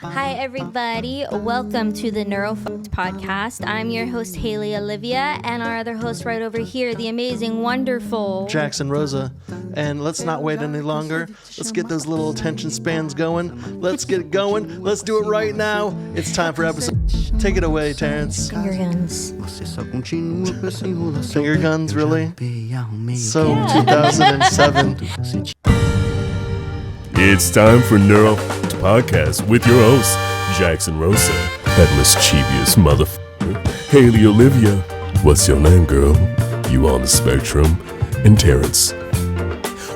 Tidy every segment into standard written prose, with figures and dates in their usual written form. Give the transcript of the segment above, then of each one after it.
Hi, everybody. Welcome to the Neurofucked podcast. I'm your host, Haley Olivia, and our other host right over here, the amazing, wonderful Jackson Rosa. And let's not wait any longer. Let's get those little attention spans going. Let's get it going. Let's do it right now. It's time for episode. Take it away, Terrence. Finger guns. Finger guns, really? So 2007. It's time for Neuro Podcast with your host, Jackson Rosa, that mischievous motherfucker, Haley Olivia, what's your name, girl? You on the spectrum, and Terrence.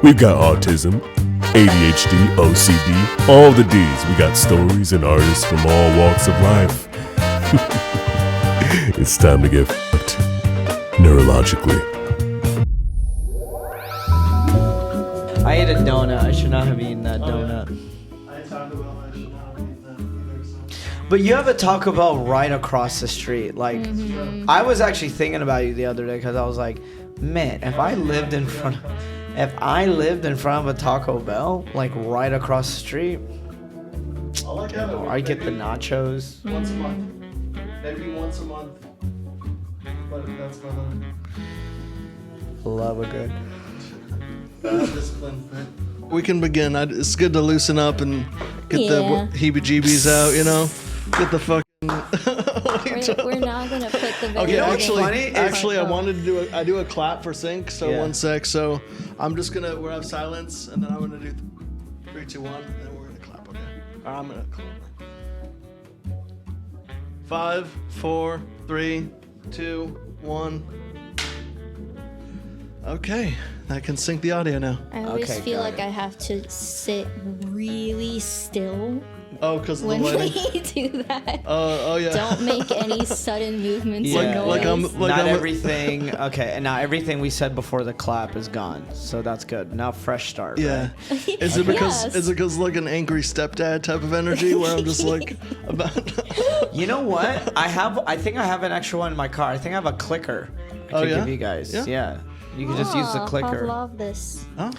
We've got autism, ADHD, OCD, all the D's. We got stories and artists from all walks of life. It's time to get fucked neurologically. I ate a donut. I should not have eaten that donut. I talked about I should not have eaten that either. But you have a Taco Bell right across the street. Like, I was actually thinking about you the other day because I was like, man, if I lived in front of a Taco Bell, like right across the street, I'd get the nachos. Once a month. Maybe once a month. But that's gonna Love a good. discipline. We can begin. It's good to loosen up and get the heebie-jeebies out, you know? Get the fucking... We're not going to put the Okay, video actually, I wanted to do a clap for sync, so Yeah. 1 sec. So I'm just gonna, we'll have silence, and then I'm gonna do 3, 2, 1, and then we're gonna clap, okay? Or I'm gonna clap. 5, 4, 3, 2, 1. Okay, that can sync the audio now. I always Okay, feel got like it. I have to sit really still Oh, because of the when lighting. we do that. Oh yeah. Don't make any sudden movements or Yeah. noise. Like I'm Not everything. Okay, and now everything we said before the clap is gone. So that's good. Now fresh start. Yeah. Right? Is it because Yes. is it because like an angry stepdad type of energy where I'm just like about You know what? I think I have an extra one in my car. I think I have a clicker. I Oh, could yeah? give you guys. Yeah? Yeah. You can just use the I clicker. love this. Oh,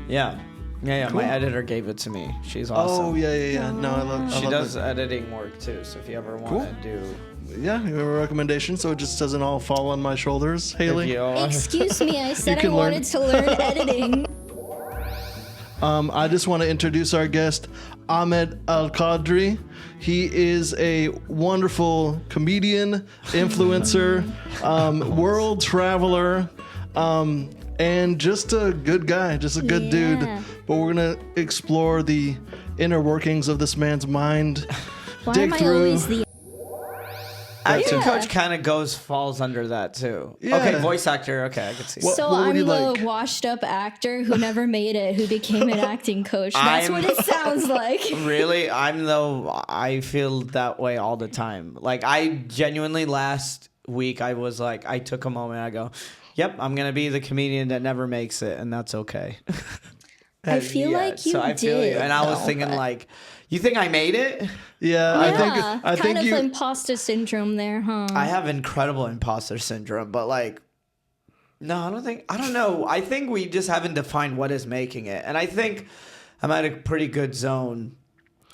Yeah. Yeah. My editor gave it to me. She's awesome. oh yeah. No, I love She I love does it. editing work too. So if you ever want Cool. to do, Yeah, you have a recommendation so it just doesn't all fall on my shoulders, Haley. Excuse me, I said I can learn- wanted to learn editing. I just want to introduce our guest, Ahmed Al-Kadri. He is a wonderful comedian, influencer, world traveler, and just a good guy, just a good dude. Yeah. But we're going to explore the inner workings of this man's mind. Why dig am I through. always the... acting Yeah. coach kind of falls under that too. Yeah. Okay, voice actor. Okay, I can see. What- So what would I'm you the like? washed up actor who never made it, who became an acting coach. That's I'm- what it sounds like. Really, I feel that way all the time. Like I genuinely last week I was like I took a moment. I go, yep, I'm gonna be the comedian that never makes it, and that's okay. I feel like you I feel you. did, And I was though, thinking but- like, you think I made it? Yeah, Yeah, I think kind of you. imposter syndrome there, huh? I have incredible imposter syndrome, but like, no, I don't know. I think we just haven't defined what is making it. And I think I'm at a pretty good zone,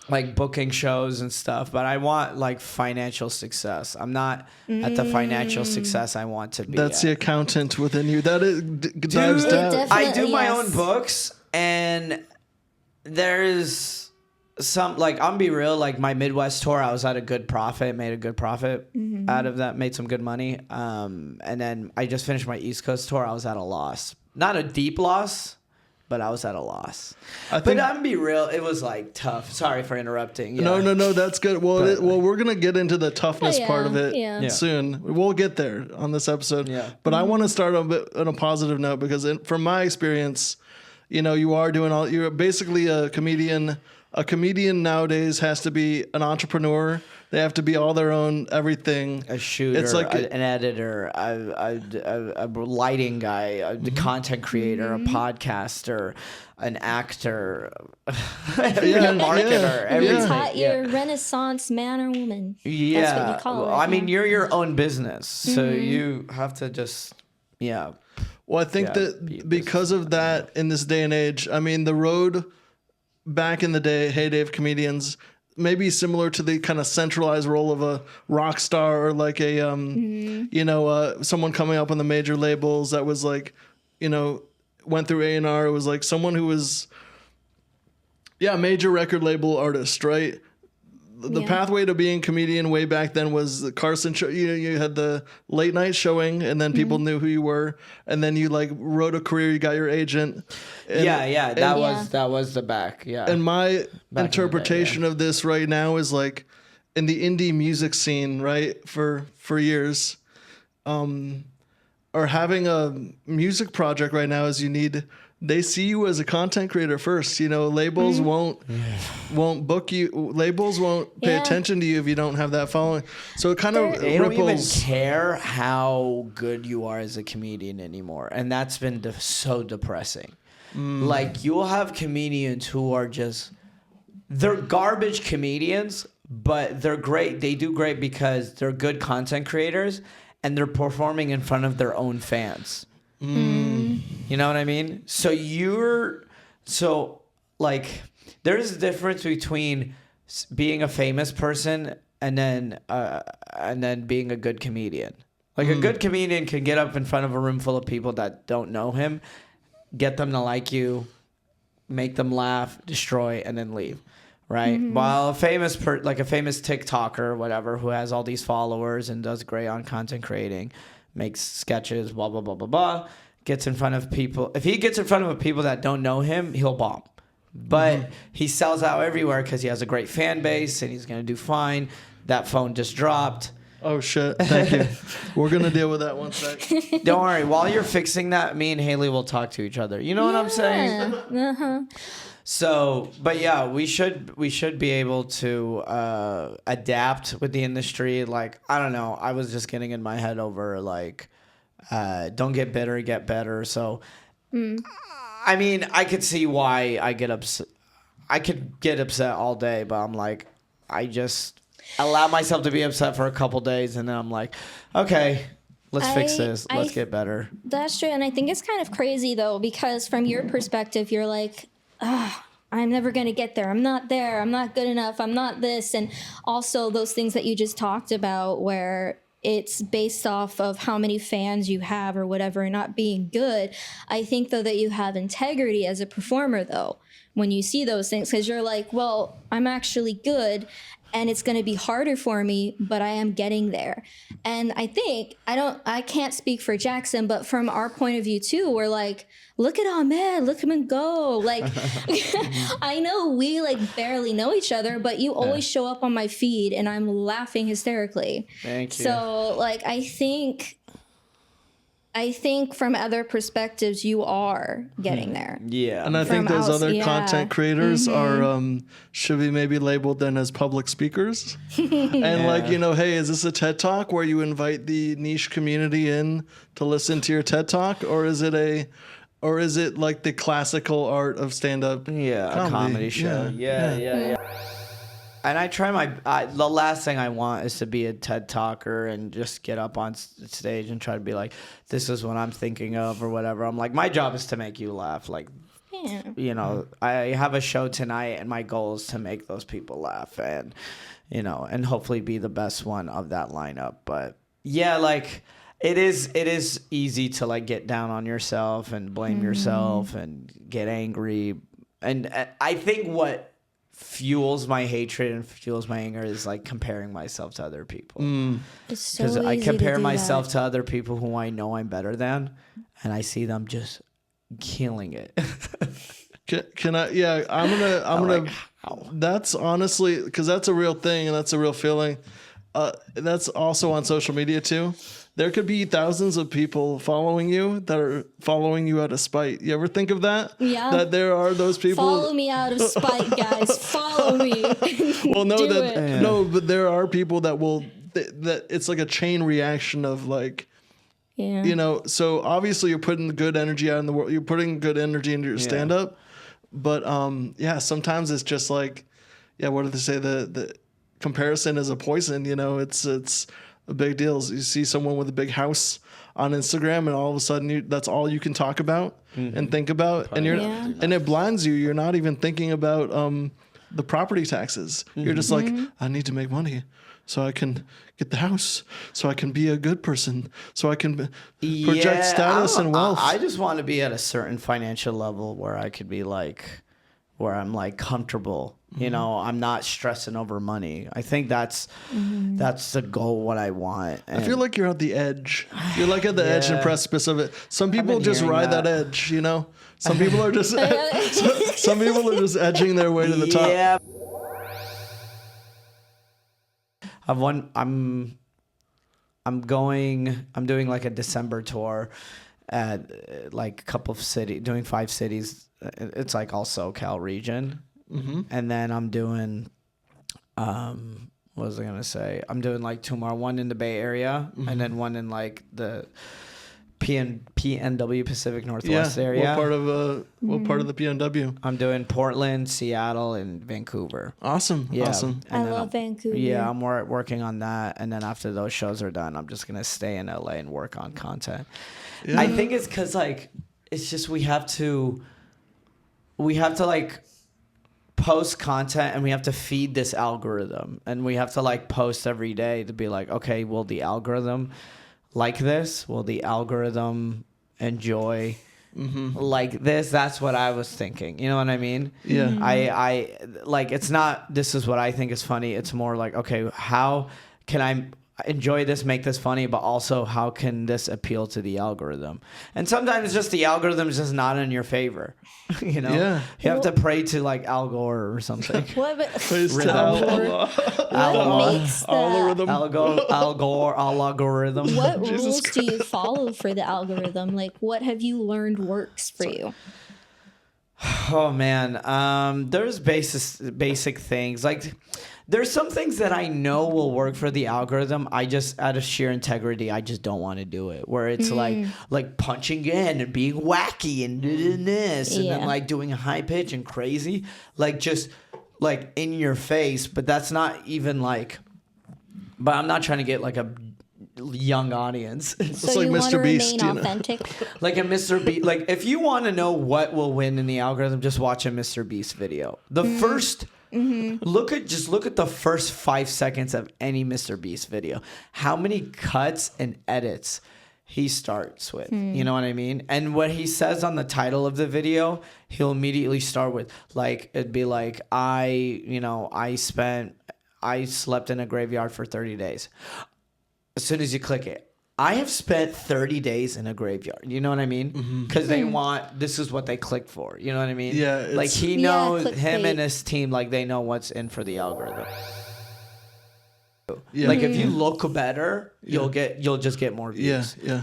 like booking shows and stuff, but I want like financial success. I'm not at the financial success I want to be. That's the at. accountant within you. That is dives it down. def- I do my Yes. own books, and there's some like I'm be real. Like my Midwest tour, I was at a good profit, made a good profit out of that, made some good money. And then I just finished my East Coast tour. I was at a loss, not a deep loss, but I was at a loss. I think. But I'm be real, it was like tough. Sorry for interrupting. Yeah. No, that's good. Well, But- well, we're gonna get into the toughness Oh, yeah, part of it yeah. soon. We'll get there on this episode. Yeah. But I want to start on a positive note because, from my experience, you know, you're basically a comedian. A comedian nowadays has to be an entrepreneur. They have to be all their own everything. A shooter, It's like an editor, a lighting guy, a content creator, a podcaster, an actor, a marketer. everything. You're a Renaissance man or woman. Yeah. That's what you call it. I mean, huh? you're your own business, so you have to just, yeah. Well, I think Yeah, be a that because of that, in this day and age, I mean, the road back in the day, heyday of comedians, maybe similar to the kind of centralized role of a rock star or like a someone coming up on the major labels that was like, went through A&R. It was like someone who was major record label artist, right? The pathway to being comedian way back then was the Carson show. You had the late night showing, and then people knew who you were, and then you like wrote a career. You got your agent. That was the back. Yeah. And my interpretation of this right now is like in the indie music scene, right? For years, or having a music project right now is they see you as a content creator first. Labels won't book you. Labels won't pay attention to you if you don't have that following. So it kind of they ripples. don't even care how good you are as a comedian anymore, and that's been so depressing. Like you'll have comedians who are they're garbage comedians, but they're great. They do great because they're good content creators, and they're performing in front of their own fans. You know what I mean? So there's a difference between being a famous person and then being a good comedian. Like a good comedian can get up in front of a room full of people that don't know him, get them to like you, make them laugh, destroy, and then leave. Right. While a famous TikToker or whatever who has all these followers and does great on content creating, makes sketches, blah, blah, blah, blah, blah, gets in front of people. If he gets in front of people that don't know him, he'll bomb. But he sells out everywhere because he has a great fan base and he's going to do fine. That phone just dropped. Oh, shit. Thank you. We're going to deal with that one sec. Don't worry. While you're fixing that, me and Haley will talk to each other. You know what I'm saying? So, but yeah, we should be able to adapt with the industry. Like, I don't know. I was just getting in my head over like, don't get bitter, get better. So, I mean, I could see why I get upset. I could get upset all day, but I'm like, I just allow myself to be upset for a couple days, and then I'm like, okay, let's fix this. Let's get better. That's true, and I think it's kind of crazy though, because from your perspective, you're like, I'm never going to get there. I'm not there. I'm not good enough. I'm not this. And also those things that you just talked about where it's based off of how many fans you have or whatever and not being good. I think, though, that you have integrity as a performer, though, when you see those things, because you're like, well, I'm actually good and it's going to be harder for me, but I am getting there. And I think, I can't speak for Jackson, but from our point of view too, we're like, look at Ahmed, look at him go. Like, I know we like barely know each other, but you always show up on my feed and I'm laughing hysterically. Thank you. So like, I think from other perspectives, you are getting there. Yeah. And I think those other content creators are, should be maybe labeled then as public speakers. And like, hey, is this a TED Talk where you invite the niche community in to listen to your TED Talk? Or is it like the classical art of stand-up? Yeah, a comedy show. Yeah. And I try the last thing I want is to be a TED Talker and just get up on stage and try to be like, this is what I'm thinking of or whatever. I'm like, my job is to make you laugh. Like, I have a show tonight and my goal is to make those people laugh and, and hopefully be the best one of that lineup. But yeah, like it is easy to like get down on yourself and blame yourself and get angry. And I think what fuels my hatred and fuels my anger is like comparing myself to other people. It's so because I easy compare to do myself that. to other people who I know I'm better than, and I see them just killing it. Can I? Yeah, I'm gonna. That's honestly because that's a real thing and that's a real feeling. That's also on social media too. There could be thousands of people following you that are following you out of spite. You ever think of that? Yeah. That there are those people. Follow me out of spite, guys. Follow me. Well, but there are people that will. That it's like a chain reaction of like. Yeah. So obviously you're putting good energy out in the world. You're putting good energy into your stand up. But sometimes it's just like, what do they say? The comparison is a poison, it's a big deal. You see someone with a big house on Instagram and all of a sudden that's all you can talk about and think about. And and it blinds you. You're not even thinking about the property taxes. You're just like, I need to make money so I can get the house, so I can be a good person, so I can project status and wealth. I just want to be at a certain financial level where I could be like, where I'm like comfortable. You know, I'm not stressing over money. I think that's the goal, what I want. I feel like you're at the edge. You're like at the edge and precipice of it. Some people just ride that edge, you know? Some people are just some people are just edging their way to the top. Yeah. I'm doing like a December tour at like a couple of cities, doing 5 cities. It's like all SoCal region. And then I'm doing, what was I going to say? I'm doing like 2 more, one in the Bay Area and then one in like the PNW Pacific Northwest area. What part of the PNW? I'm doing Portland, Seattle, and Vancouver. Awesome. Yeah. Awesome. I love Vancouver. Yeah, I'm working on that, and then after those shows are done, I'm just gonna stay in LA and work on content. Yeah. I think it's because like it's just we have to like post content, and we have to feed this algorithm, and we have to like post every day to be like, okay, will the algorithm like this? Will the algorithm enjoy like this? That's what I was thinking. You know what I mean? Yeah. I like, it's not, this is what I think is funny. It's more like, okay, how can I enjoy this, make this funny, but also how can this appeal to the algorithm? And sometimes just the algorithm is just not in your favor. You know? Yeah. You have to pray to like Al Gore or something. What makes Algorithm. Algorithm. What rules do you follow for the algorithm? Like, what have you learned works for you? Oh man, there's basic things. Like, there's some things that I know will work for the algorithm. I just, out of sheer integrity, I just don't want to do it. Where it's like punching in and being wacky and doing this and then like doing a high pitch and crazy, like just like in your face. But that's not even like. But I'm not trying to get like a young audience. So it's like you want to Mr. Beast, remain authentic? Like a Mr. Beast. Like if you want to know what will win in the algorithm, just watch a Mr. Beast video. The first. Look at the first 5 seconds of any Mr. Beast video. How many cuts and edits he starts with. You know what I mean? And what he says on the title of the video, he'll immediately start with like, it'd be like, I slept in a graveyard for 30 days. As soon as you click it, I have spent 30 days in a graveyard. You know what I mean? Because they want, this is what they click for. You know what I mean? Yeah. Like he knows, him and his team, like they know what's in for the algorithm. Yeah. Like if you look better, you'll just get more views. Yeah.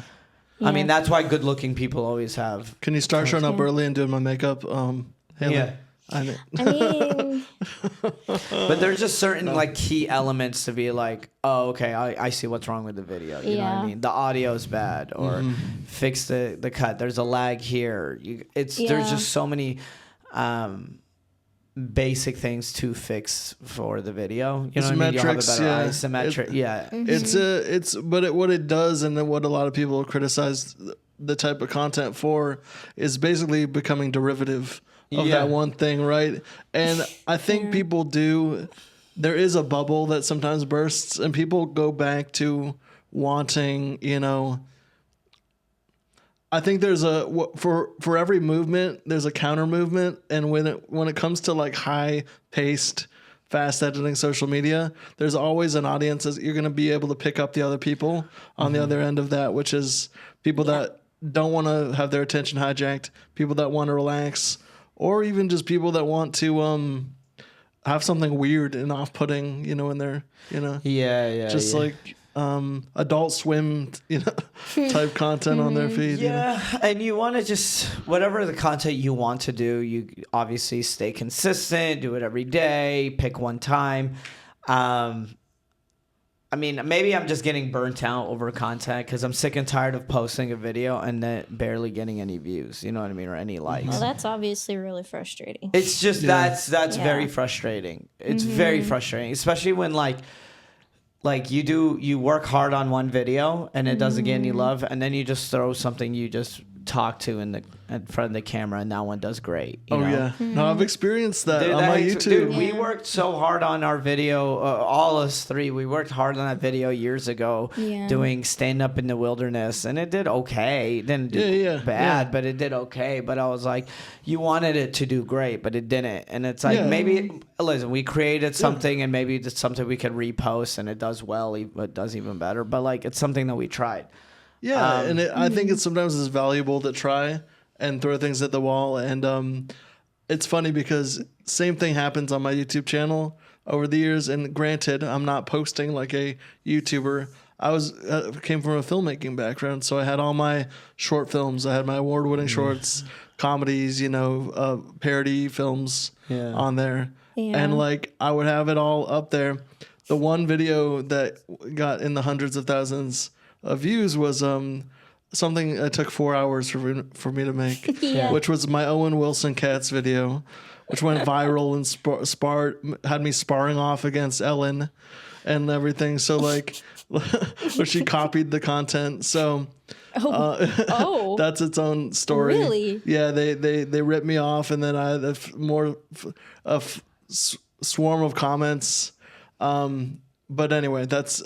I mean, that's why good looking people always have. Can you start showing up early and doing my makeup? Haley? Yeah. I mean, But there's just certain like key elements to be like, oh, okay, I see what's wrong with the video. You know what I mean? The audio's bad, or fix the cut. There's a lag here. There's just so many basic things to fix for the video. You know what I mean? You'll have a better isometric. What it does, and then what a lot of people criticize the type of content for, is basically becoming derivative of that one thing, right? And I think people there is a bubble that sometimes bursts, and people go back to wanting, I think there's for every movement, there's a counter movement. And when it comes to like high paced, fast editing social media, there's always an audience that you're going to be able to pick up the other people on the other end of that, which is people that don't want to have their attention hijacked, people that want to relax, or even just people that want to have something weird and off-putting, in their, like Adult Swim, type content on their feed. Yeah, and you want to just, whatever the content you want to do, you obviously stay consistent, do it every day, pick one time. I mean, maybe I'm just getting burnt out over content because I'm sick and tired of posting a video and then barely getting any views, you know what I mean, or any likes. Well, that's obviously really frustrating. It's just that's very frustrating. It's very frustrating, especially when like you work hard on one video and it doesn't get any love, and then you just throw something you just talk to in front of the camera, and that one does great. You know? Yeah. No, I've experienced that Dude, on my dude, YouTube. we worked so hard on our video, all us three. We worked hard on that video years ago, doing stand up in the wilderness, and it did okay. It didn't do bad, but it did okay. But I was like, you wanted it to do great, but it didn't. And it's like maybe listen, we created something, and maybe it's something we could repost, and it does well, it does even better. But like, it's something that we tried. Yeah, and I think it's sometimes it's valuable to try and throw things at the wall. And it's funny because same thing happens on my YouTube channel over the years. And granted, I'm not posting like a YouTuber. I came from a filmmaking background, so I had all my short films. I had my award-winning shorts, comedies, parody films on there. Yeah. And like I would have it all up there. The one video that got in the hundreds of thousands of views was something that took 4 hours for me to make, which was my Owen Wilson Cats video, which went viral and had me sparring off against Ellen and everything. So like, but she copied the content. So that's its own story. Really? Yeah, they ripped me off, and then I had a swarm of comments. But anyway, that's.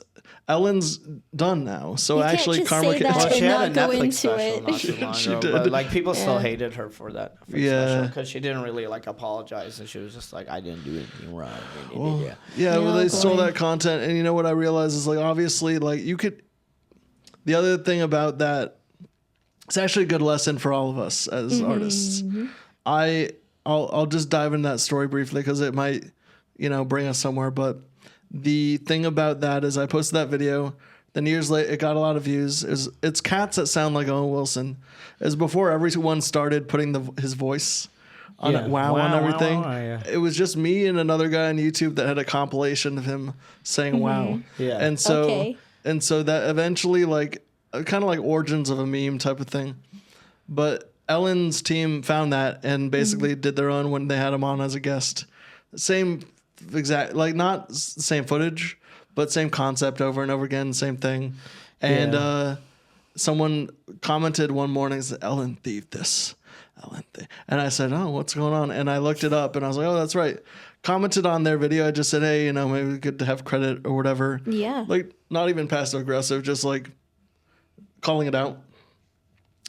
Ellen's done now, so actually Karma. She had a Netflix special not too long ago, did. But like people still hated her for that special because she didn't really like apologize, and she was just like, "I didn't do anything wrong." Well, they stole that content, and you know what I realized is like obviously like you could. The other thing about that, it's actually a good lesson for all of us as artists. I'll just dive into that story briefly because it might, bring us somewhere, but. The thing about that is I posted that video, then years later it got a lot of views. It's cats that sound like Owen Wilson. It was before everyone started putting his voice on it, on everything. Wow, It was just me and another guy on YouTube that had a compilation of him saying wow. Yeah. And so that eventually like kind of like origins of a meme type of thing. But Ellen's team found that and basically did their own when they had him on as a guest. Same exact, like not same footage, but same concept over and over again, same thing. And someone commented one morning, said, Ellen thieved this. And I said, oh, what's going on? And I looked it up and I was like, oh, that's right. Commented on their video. I just said, hey, maybe good to have credit or whatever. Yeah. Like not even passive aggressive, just like calling it out.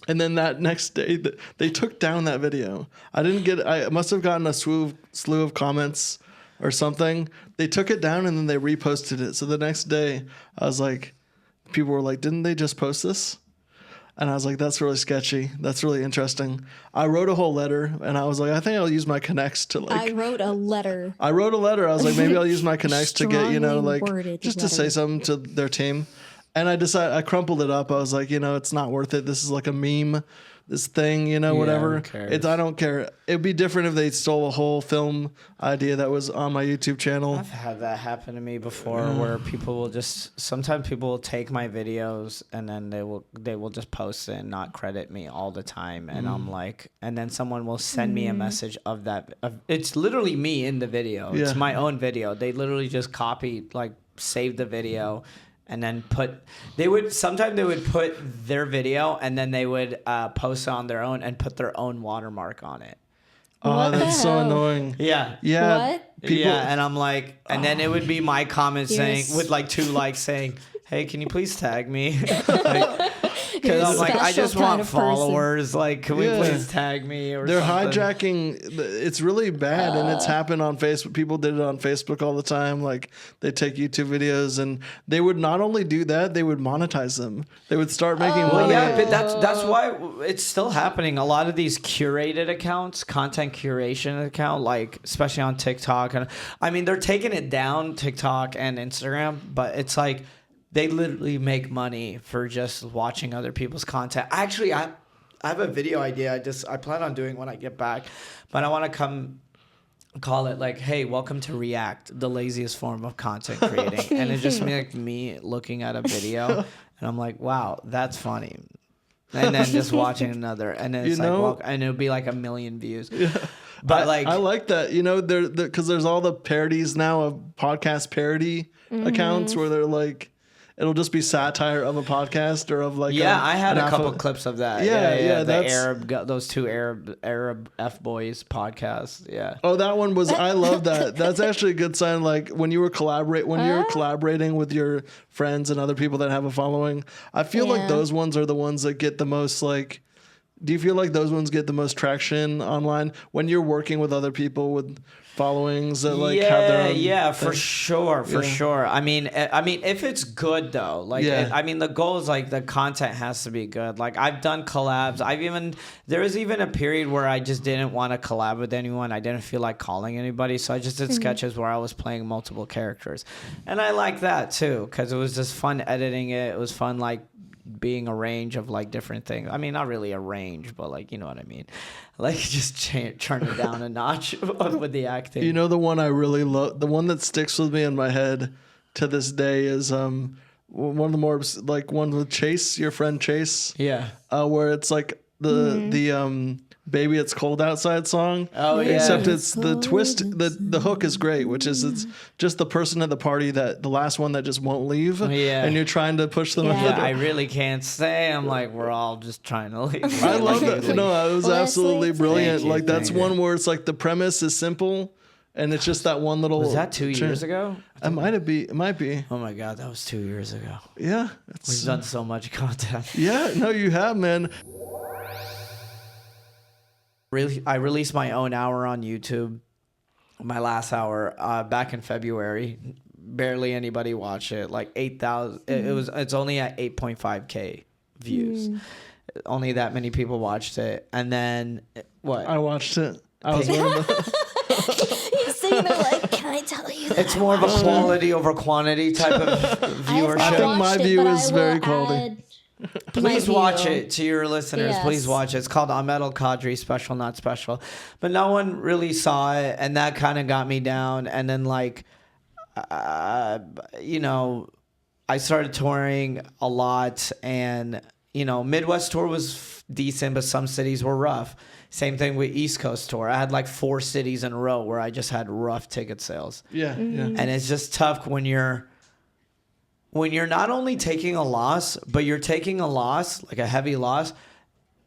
And then that next day, they took down that video. I must have gotten a slew of comments or something. They took it down and then they reposted it. So the next day, I was like, people were like, didn't they just post this? And I was like, that's really sketchy. That's really interesting. I wrote a whole letter and I was like, I think I'll use my connects to like. I wrote a letter. I was like, maybe I'll use my connects to get, just to say something to their team. And I crumpled it up. I was like, it's not worth it. This is like a meme, this thing, whatever. I don't care. It'd be different if they stole a whole film idea that was on my YouTube channel. I've had that happen to me before where sometimes people will take my videos and then they will just post it and not credit me all the time. And I'm like, and then someone will send me a message of that. It's literally me in the video. It's my own video. They literally just saved the video. And then sometimes they would put their video and then they would post it on their own and put their own watermark on it. Oh, that's so annoying. Yeah. Yeah. What? And I'm like, and then it would be my comment saying, with like 2 likes saying, hey, can you please tag me? Because I'm like, I just want followers. Like, can we please tag me? They're hijacking. It's really bad, and it's happened on Facebook. People did it on Facebook all the time. Like, they take YouTube videos, and they would not only do that, they would monetize them. They would start making money. Well, yeah, but that's why it's still happening. A lot of these curated accounts, content curation account, like especially on TikTok, and I mean, they're taking it down, TikTok and Instagram, but it's like. They literally make money for just watching other people's content. Actually, I have a video idea I plan on doing when I get back. But I want to call it like, hey, welcome to React, the laziest form of content creating. And it's just me looking at a video. And I'm like, wow, that's funny. And then just watching another. And then it's and it'll be like 1 million views. Yeah. But I like that, because there's all the parodies now of podcast parody accounts where they're like, it'll just be satire of a podcast or of like I had an a couple alpha- clips of that. Yeah, The that's- those two Arab F boys podcasts. Yeah. Oh, that one was. I love that. That's actually a good sign. Like when you're collaborating with your friends and other people that have a following. I feel like Yeah. those ones are the ones that get the most like. Do you feel like those ones get the most traction online when you're working with other people with followings that like have their own for thing? sure, for Yeah. sure. I mean, if it's good though, like, Yeah. I mean, the goal is like the content has to be good. Like I've done collabs. There was even a period where I just didn't want to collab with anyone. I didn't feel like calling anybody, so I just did sketches where I was playing multiple characters, and I like that too because it was just fun editing it. It was fun like being a range of like different things. I mean, not really a range, but like, you know what I mean? Like just turn it down a notch with the acting. You know, the one I really love, the one that sticks with me in my head to this day is one of the more like one with Chase, your friend Chase. Yeah. Where it's like the Baby It's Cold Outside song. Oh, yeah. Except it's the twist, the hook is great, which is it's just the person at the party that the last one that just won't leave. Yeah. And you're trying to push them. Yeah. Yeah, I really can't say. I'm like, we're all just trying to leave. I love that. No, it was Well, absolutely Leslie, brilliant. thank you, Like that's thank you. one where it's like the premise is simple and it's just that one little. Was that 2 years ago? It might be. Oh my God, that was 2 years ago. Yeah. We've It's, done so much content. yeah, no, you have, man. Really, I released my own hour on YouTube. My last hour back in February. Barely anybody watched it. Like 8,000. It's only at 8.5K views. Only that many people watched it. And then what? I watched it. I was one of the. He's sitting there like, can I tell you that? It's more of a quality over quantity type of viewership. I think my view is very quality. quality. Please watch it to your listeners. Yes. Please watch it. It's called Ahmed Al-Kadri, Special Not Special. But no one really saw it, and that kind of got me down. And then, like, you know, I started touring a lot, and, you know, Midwest tour was decent, but some cities were rough. Same thing with East Coast tour. I had like 4 cities in a row where I just had rough ticket sales. Yeah, yeah. And it's just tough when you're not only taking a loss, but you're taking a loss, like a heavy loss,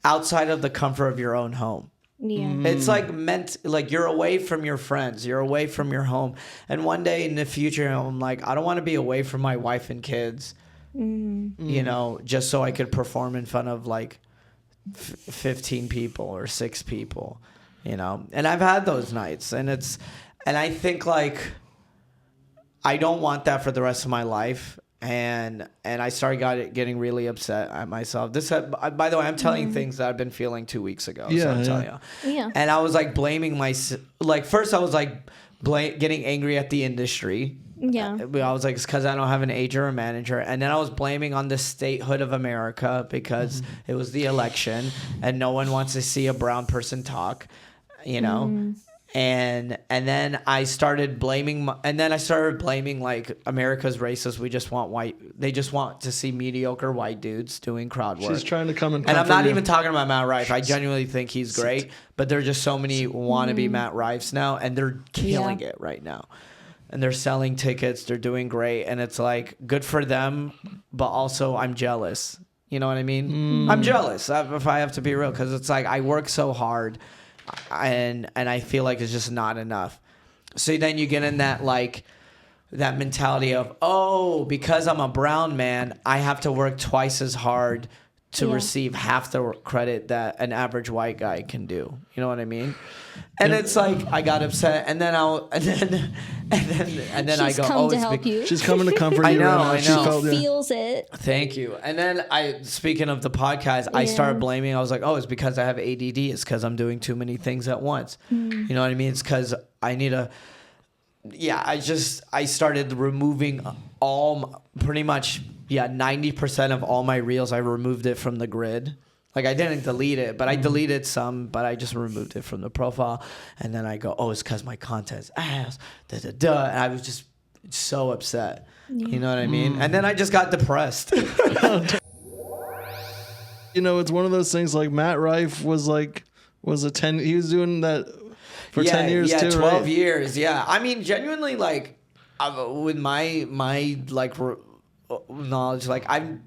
outside of the comfort of your own home. Yeah. It's like you're away from your friends, you're away from your home. And one day in the future, I'm like, I don't want to be away from my wife and kids, you know, just so I could perform in front of like 15 people or 6 people, you know. And I've had those nights, and I think like I don't want that for the rest of my life. And I started getting really upset at myself. By the way, I'm telling you things that I've been feeling 2 weeks ago. So I'm telling you. Yeah. And I was like blaming first I was like getting angry at the industry. Yeah. I was like, it's because I don't have an agent or a manager. And then I was blaming on the statehood of America because it was the election and no one wants to see a brown person talk, you know. And then I started blaming like America's racist. They just want to see mediocre white dudes doing crowd work. She's trying to come and I'm comfort not you. even talking about Matt Rife. I genuinely think he's great, but there are just so many wannabe Matt Rifes now, and they're killing it right now. And they're selling tickets. They're doing great, and it's like good for them, but also I'm jealous. You know what I mean? I'm jealous if I have to be real, because it's like I work so hard. And I feel like it's just not enough. So then you get in that mentality of, oh, because I'm a brown man, I have to work twice as hard to receive half the credit that an average white guy can do. You know what I mean? And it's like I got upset, and then I She's go, come oh, to it's help you. She's coming to comfort I you. know, right now. I She know. felt, She yeah. feels it. Thank you. And then speaking of the podcast, I started blaming. I was like, oh, it's because I have ADD. It's because I'm doing too many things at once. You know what I mean? It's because I need a. Yeah, I started removing pretty much 90% of all my reels. I removed it from the grid. Like I didn't delete it, but I deleted some, but I just removed it from the profile. And then I go, oh, it's because my content's ass. And I was just so upset. You know what I mean? And then I just got depressed. You know, it's one of those things like Matt Rife was a 10. He was doing that for 10 years too, 12 right? years. Yeah. I mean, genuinely, like with my like knowledge. Like I've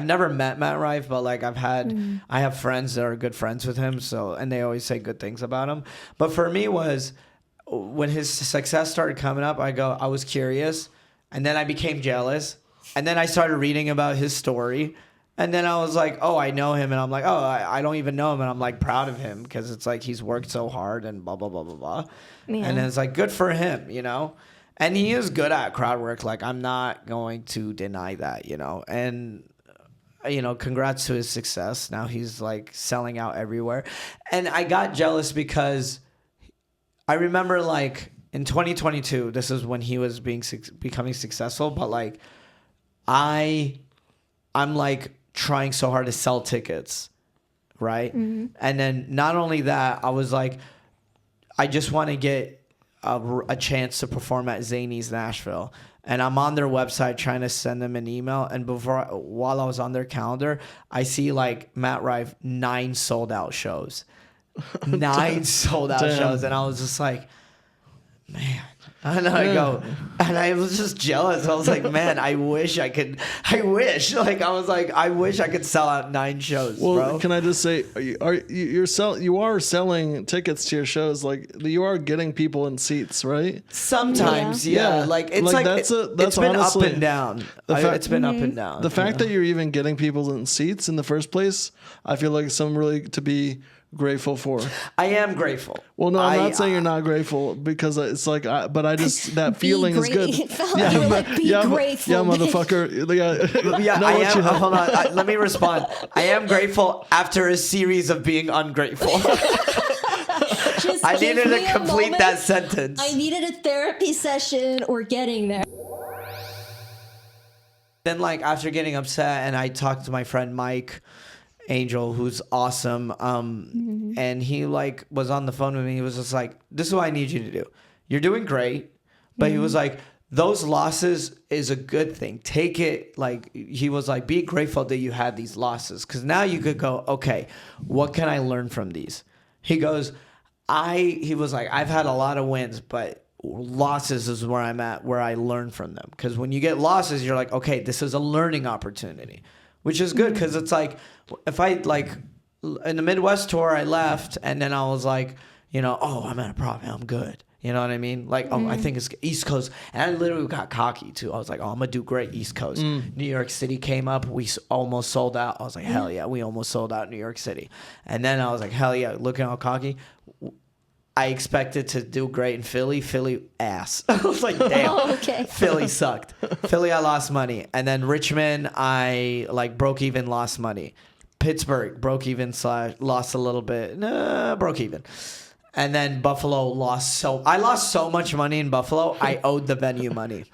never met Matt Rife, but like I have friends that are good friends with him. So, and they always say good things about him. But for me was when his success started coming up, I was curious, and then I became jealous, and then I started reading about his story. And then I was like, oh, I know him. And I'm like, oh, I don't even know him. And I'm like proud of him because it's like he's worked so hard and blah, blah, blah, blah, blah. Yeah. And then it's like good for him, you know. And he is good at crowd work. Like, I'm not going to deny that, you know. And, you know, congrats to his success. Now he's like selling out everywhere. And I got jealous because I remember like in 2022, this is when he was becoming successful. But like I'm like trying so hard to sell tickets, right? Mm-hmm. And then not only that, I was like, I just want to get a chance to perform at Zany's Nashville. And I'm on their website trying to send them an email. And while I was on their calendar, I see like Matt Rife 9 sold out shows. 9 sold out shows. And I was just like, man. And I was just jealous. I was like, man, I wish. Like, I wish I could sell out 9 shows, well, bro. Can I just say, you are selling tickets to your shows, like you are getting people in seats, right? Sometimes, yeah. Like it's like that's it's been honestly, up and down. It's been up and down. The fact that you're even getting people in seats in the first place, I feel like something really to be grateful for. I am grateful. Well, no, I'm not saying you're not grateful because it's like, but I just that feeling is good. Yeah, you're like, be grateful. Yeah, motherfucker. Yeah, I am. Hold on, let me respond. I am grateful after a series of being ungrateful. I needed to complete that sentence. I needed a therapy session or getting there. Then, like after getting upset, and I talked to my friend Mike Angel, who's awesome. And he like was on the phone with me. He was just like, this is what I need you to do. You're doing great. But he was like, those losses is a good thing. Take it. Like, he was like, be grateful that you had these losses. Cause now you could go, okay, what can I learn from these? He goes, he was like, I've had a lot of wins, but losses is where I'm at, where I learn from them. Cause when you get losses, you're like, okay, this is a learning opportunity. Which is good because it's like, if I like in the Midwest tour, I left and then I was like, you know, oh, I'm at a problem. I'm good. You know what I mean? Like, oh, I think it's East Coast. And I literally got cocky too. I was like, oh, I'm going to do great East Coast. New York City came up. We almost sold out. I was like, hell yeah, we almost sold out New York City. And then I was like, hell yeah, looking all cocky. I expected to do great in Philly. Philly ass. I was like, damn. Okay. Philly sucked. Philly, I lost money. And then Richmond, I like broke even, lost money. Pittsburgh, broke even / lost a little bit. Broke even. And then Buffalo I lost so much money in Buffalo, I owed the venue money.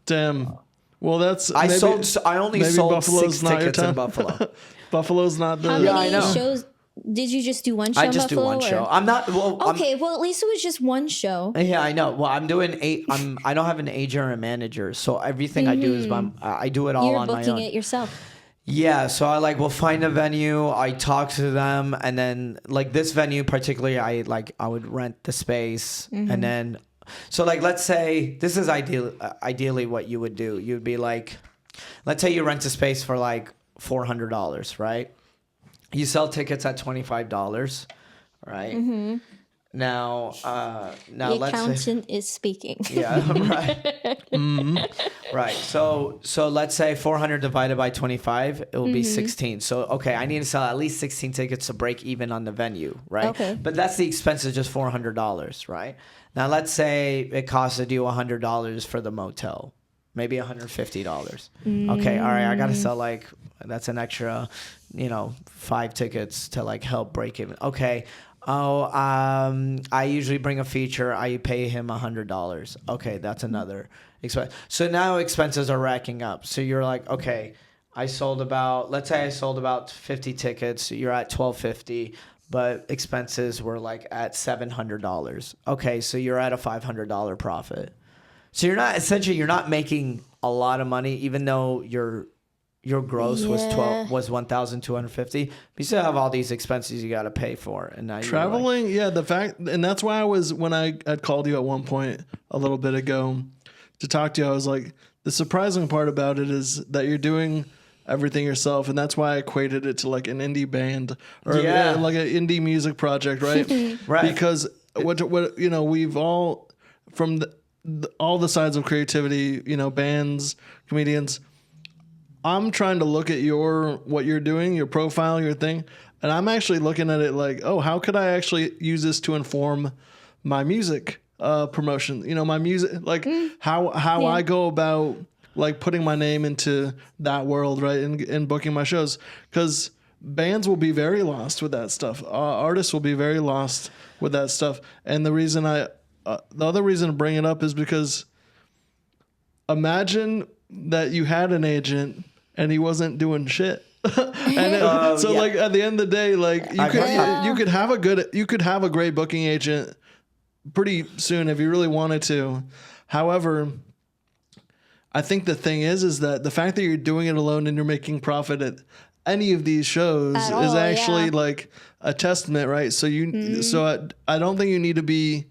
Damn. Well, I only sold Buffalo's 6 tickets in Buffalo. Buffalo's not the... How many shows... Did you just do one show? I just do one show. I'm not. Well, okay. Well, at least it was just one show. Yeah, I know. Well, I'm doing 8. I don't have an agent or a manager, so everything I do is I do it all on my own. You're booking it yourself. Yeah, so I like will find a venue. I talk to them, and then like this venue particularly, I would rent the space, and then so like let's say this is ideally what you would do. You'd be like, let's say you rent a space for like $400, right? You sell tickets at $25, right? Now, the accountant is speaking. Yeah, right. Right. So let's say 400 divided by 25, it will be 16. So okay, I need to sell at least 16 tickets to break even on the venue, right? Okay. But that's the expense is just $400, right? Now let's say it costed you $100 for the motel. Maybe $150. Okay, all right, I gotta sell like that's an extra, 5 tickets to like help break even. Okay. I usually bring a feature. I pay him $100. Okay, that's another expense. So now expenses are racking up. So you're like, okay, let's say I sold about 50 tickets. You're at $1,250, but expenses were like at $700. Okay, so you're at a $500 profit. So you're not making a lot of money, even though your gross was $1,250. You still have all these expenses you got to pay for, and now traveling. And that's why when I had called you at one point a little bit ago to talk to you, I was like, the surprising part about it is that you're doing everything yourself, and that's why I equated it to like an indie band or like an indie music project, right? Right. Because what we've all from all the sides of creativity, bands, comedians. I'm trying to look at what you're doing, your profile, your thing, and I'm actually looking at it like, oh, how could I actually use this to inform my music promotion? My music, like how I go about like putting my name into that world, right, and booking my shows, because bands will be very lost with that stuff. Artists will be very lost with that stuff, and the other reason to bring it up is because imagine that you had an agent and he wasn't doing shit. Like at the end of the day, like you could have a great booking agent pretty soon if you really wanted to. However, I think the thing is that the fact that you're doing it alone and you're making profit at any of these shows is actually like a testament, right? So I don't think you need to be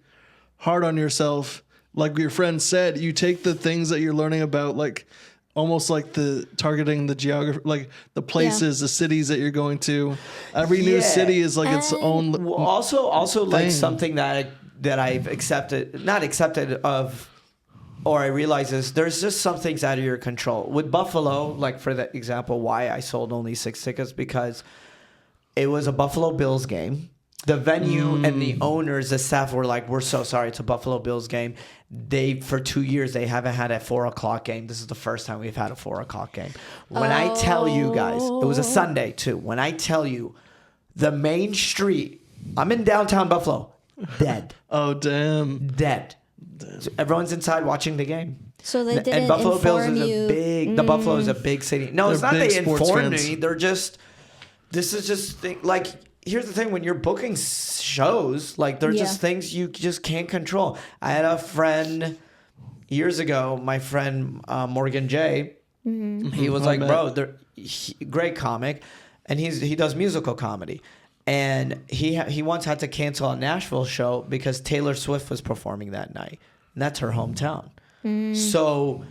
hard on yourself. Like your friend said, you take the things that you're learning about, like almost like the targeting the geography, like the places, the cities that you're going to. Every new city is like its own. Also like something that I've not accepted of, or I realize is there's just some things out of your control. With Buffalo, like for the example, why I sold only 6 tickets, because it was a Buffalo Bills game. The venue and the owners, the staff were like, we're so sorry, it's a Buffalo Bills game. For 2 years, they haven't had a 4:00 game. This is the first time we've had a 4:00 game. When I tell you guys, it was a Sunday too. When I tell you the main street, I'm in downtown Buffalo, dead. Oh, damn. Dead. So everyone's inside watching the game. So they didn't and Buffalo inform Bills is you. a big. The Buffalo is a big city. No, it's not big they sports informed fans. me. They're just. This is just like. Here's the thing: when you're booking shows, like they're just things you just can't control. I had a friend years ago. My friend Morgan J. He was like, "Bro, great comic," and he does musical comedy. And he once had to cancel a Nashville show because Taylor Swift was performing that night. And that's her hometown. So,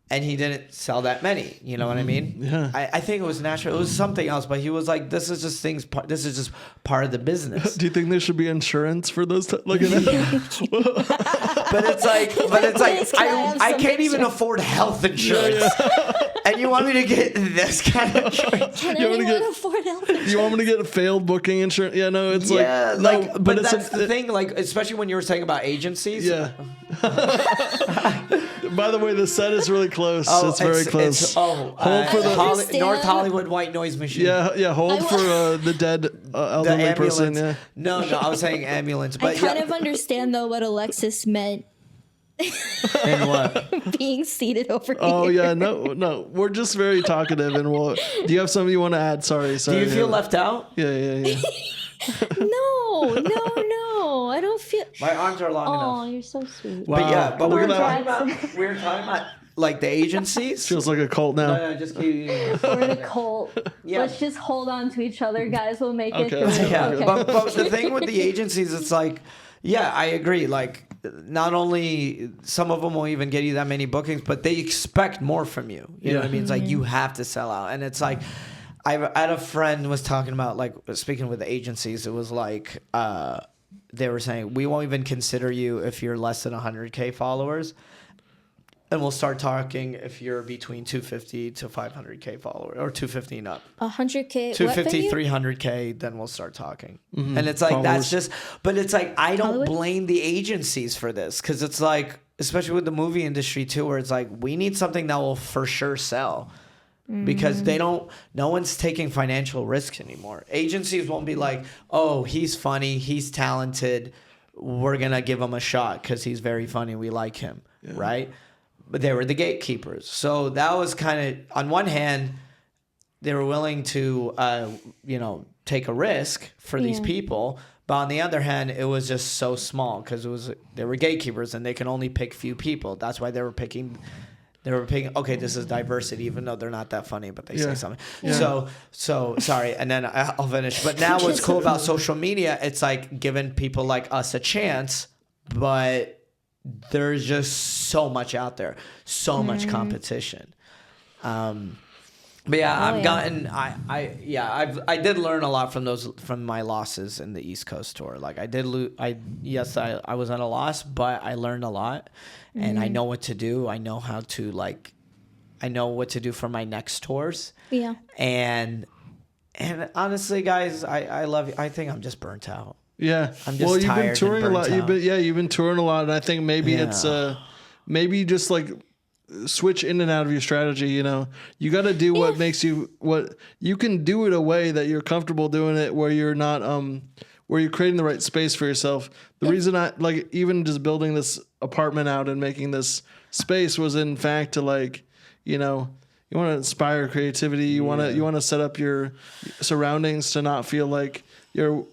and he didn't sell that many. You know what I mean? Yeah. I think it was Nashville. It was something else. But he was like, this is just part of the business. Do you think there should be insurance for those? But it's like, I can't even afford health insurance. And you want me to get this kind of insurance? Can anyone afford health insurance? You want me to get a failed booking insurance? Yeah, no, it's but that's the thing. Like, especially when you were saying about agencies. Yeah. By the way, the set is really close. It's very close. Hold for the North Hollywood white noise machine. Yeah. Hold for the dead elderly the person. Yeah. No, I was saying ambulance. But I kind of understand though what Alexis meant. And what? Being seated over here. Oh yeah, no. We're just very talkative, and do you have something you want to add? Sorry. Do you feel left out? Yeah. No. I don't feel. My arms are long enough. Oh, you're so sweet. Wow. But we were talking about like the agencies. Feels like a cult now. No, just keep. We're in a cult. Yeah. Let's just hold on to each other, guys. We'll make it Okay. through. Yeah, Okay. but the thing with the agencies, it's like, yeah, I agree. Like, not only some of them won't even get you that many bookings, but they expect more from you. You know what I mean? It's like you have to sell out, and it's like I had a friend was talking about, like, speaking with the agencies, it was like they were saying we won't even consider you if you're less than 100K followers. And we'll start talking if you're between 250 to 500K followers, or 250 and up. 100K. 250, 300K, then we'll start talking. Mm-hmm. And it's like, Followers. that's just, but it's like, I don't Hollywood? blame the agencies for this. Cause it's like, especially with the movie industry too, where it's like, we need something that will for sure sell. Because no one's taking financial risks anymore. Agencies won't be like, oh, he's funny, he's talented, we're going to give him a shot because he's very funny, we like him, right? But they were the gatekeepers. So that was kind of, on one hand, they were willing to, take a risk for these people. But on the other hand, it was just so small because they were gatekeepers and they can only pick few people. That's why they were picking, okay, this is diversity, even though they're not that funny, but they say something. Yeah. So sorry. And then I'll finish. But now what's cool about social media, it's like giving people like us a chance, but there's just so much out there, so much competition. But yeah, I did learn a lot from my losses in the East Coast tour. Like I did I was at a loss, but I learned a lot, and I know what to do. I know how to I know what to do for my next tours. Yeah. And honestly, guys, I love you. I think I'm just burnt out. Yeah. I'm just you've been tired touring a and lot. burnt out. You've been touring a lot, and I think maybe it's maybe just like switch in and out of your strategy. You know, you got to do what makes you what you can do it a way that you're comfortable doing it, where you're not where you're creating the right space for yourself. The reason I like even just building this apartment out and making this space was in fact to you know, you want to inspire creativity. You want to set up your surroundings to not feel like you're,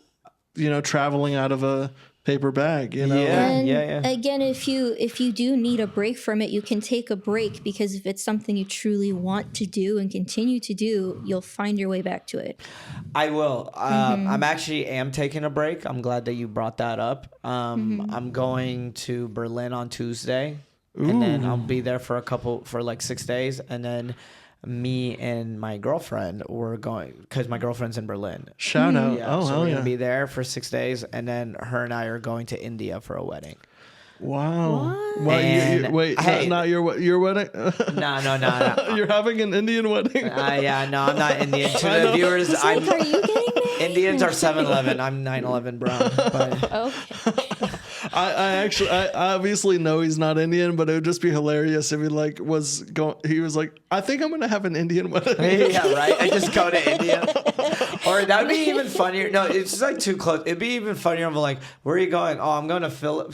you know, traveling out of a paper bag, you know. And again, if you do need a break from it, you can take a break, because if it's something you truly want to do and continue to do, you'll find your way back to it. I will. I'm actually taking a break. I'm glad that you brought that up. I'm going to Berlin on Tuesday. And then I'll be there for 6 days, and then me and my girlfriend were going, because my girlfriend's in Berlin. Shout out! Yeah, so we're gonna be there for 6 days, and then her and I are going to India for a wedding. Wow! What? Wait, not your wedding? No. You're having an Indian wedding? No, I'm not Indian. To the viewers, Are you getting married? Indians are 7-Eleven. I'm 9/11 brown. But. Okay. I obviously know he's not Indian, but it would just be hilarious if he he was like, I think I'm gonna have an Indian wedding. Yeah, right. I just go to India. Or that'd be even funnier. No, it's just like too close. It'd be even funnier. I'm like, where are you going? Oh, I'm going to Philip.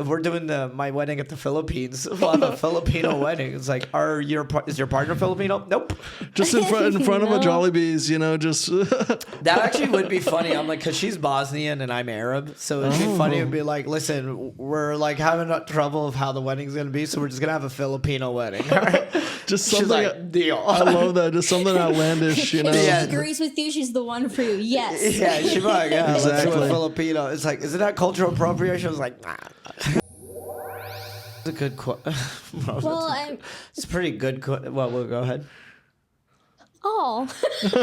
We're doing my wedding at the Philippines. We'll have a Filipino wedding. It's like, is your partner Filipino? Nope. Just in front of a Jollibee's, you know, just. That actually would be funny. I'm like, because she's Bosnian and I'm Arab, so it'd be funny. It'd be like, listen, we're like having trouble of how the wedding's gonna be, so we're just gonna have a Filipino wedding. All right? Just She's something. like, deal. I love that. Just something outlandish, you know. If she agrees with you, she's the one for you. Yes. Yeah, she's like, yeah, let's do Exactly. a Filipino. It's like, isn't that cultural appropriation? I was like, nah. It's a good Well, it's pretty good. Well, we'll go ahead. Oh. Full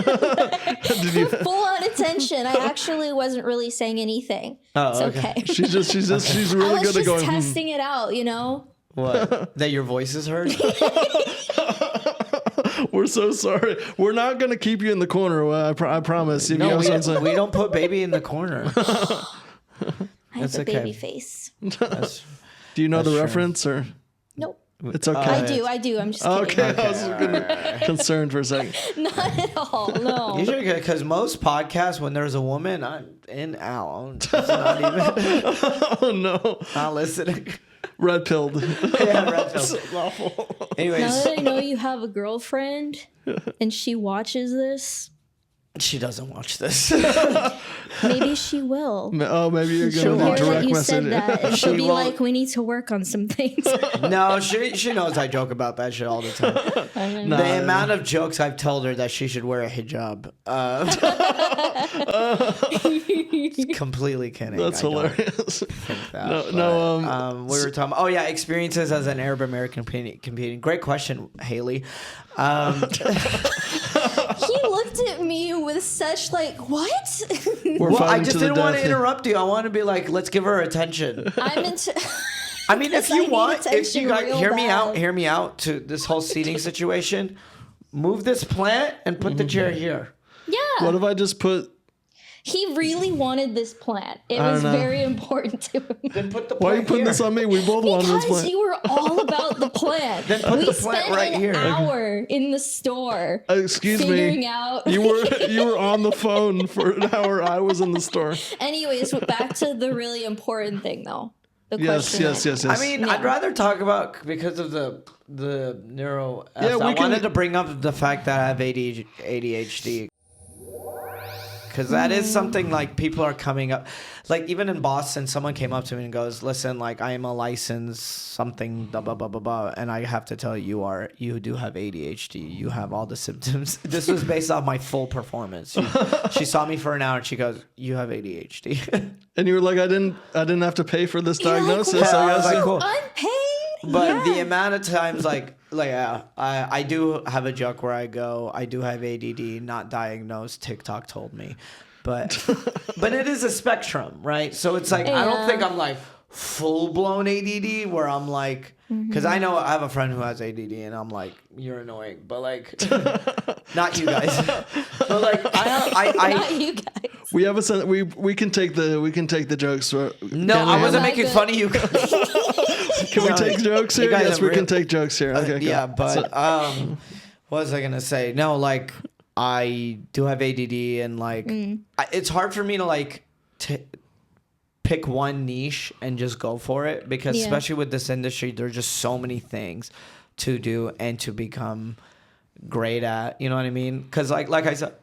on attention. I actually wasn't really saying anything. Oh, it's okay. okay. She's I really was good at just going. testing it out, you know? What? That your voice is heard? We're so sorry. We're not gonna keep you in the corner. I promise. If No, you we, have something- we don't put baby in the corner. I have That's a okay. baby face. Do you know the true. reference or? Nope. It's okay. I do. I'm just kidding. Okay, I was concerned for a second. Not at all. No. Usually, because most podcasts, when there's a woman, I'm in out. It's not even. Oh no! Not listening. Red pilled. Yeah, red pill. Awful. Anyways, Now that I know you have a girlfriend and she watches this, she doesn't watch this. maybe she will. Oh, maybe you're She'll gonna hear that direct you message. said that, and she'll She be won't. like, "We need to work on some things." No, she knows I joke about that shit all the time. The amount of jokes I've told her that she should wear a hijab. Completely kidding. That's I don't hilarious. think that, No, we were talking. Oh yeah, experiences as an Arab American competing. Great question, Haley. He looked at me with such like, "What?" We're Well, I fighting just to the didn't want to death. interrupt you. I want to be like, let's give her attention. I'm into. I mean, if Because I you need want, if attention you guys real hear me bad. hear me out to this whole seating situation. Move this plant and put the chair here. Yeah. What if I just put? He really wanted this plant. It I was don't know. very important to him. Then put the plant Why are you putting here. this on me? We both wanted this Because plant. you were all about the plant. Then put we the plant spent right an here. hour in the store Excuse figuring me. out. You were on the phone for an hour. I was in the store. Anyways, back to the really important thing, though. The Yes, question. yes. I mean, Yeah. I'd rather talk about because of the neuro. Yeah, I we can- wanted to bring up the fact that I have ADHD. because that is something like people are coming up, like even in Boston, someone came up to me and goes, listen, like I am a licensed something, blah, blah, blah, blah, blah, and I have to tell you, you do have ADHD, you have all the symptoms. This was based off my full performance. She saw me for an hour and she goes, you have ADHD. And you were like, I didn't have to pay for this You're like, diagnosis. "What? I guess. like, cool. Unpaid? But Yeah. the amount of times, I do have a joke where I go, I do have ADD, not diagnosed. TikTok told me, but it is a spectrum, right? So it's like I don't think I'm like full blown ADD where I'm like, because I know I have a friend who has ADD and I'm like, you're annoying, but like, not you guys, but like I Not you guys. We have a sense. We can take the jokes. no, Can we I wasn't Not making good. fun of you. Can we take jokes You here? guys Yes, are we can real- take jokes here. Okay, go. Yeah, but what was I gonna say? No, like I do have ADD, and like it's hard for me to like pick one niche and just go for it because Yeah. especially with this industry, there's just so many things to do and to become great at. You know what I mean? Because like I said.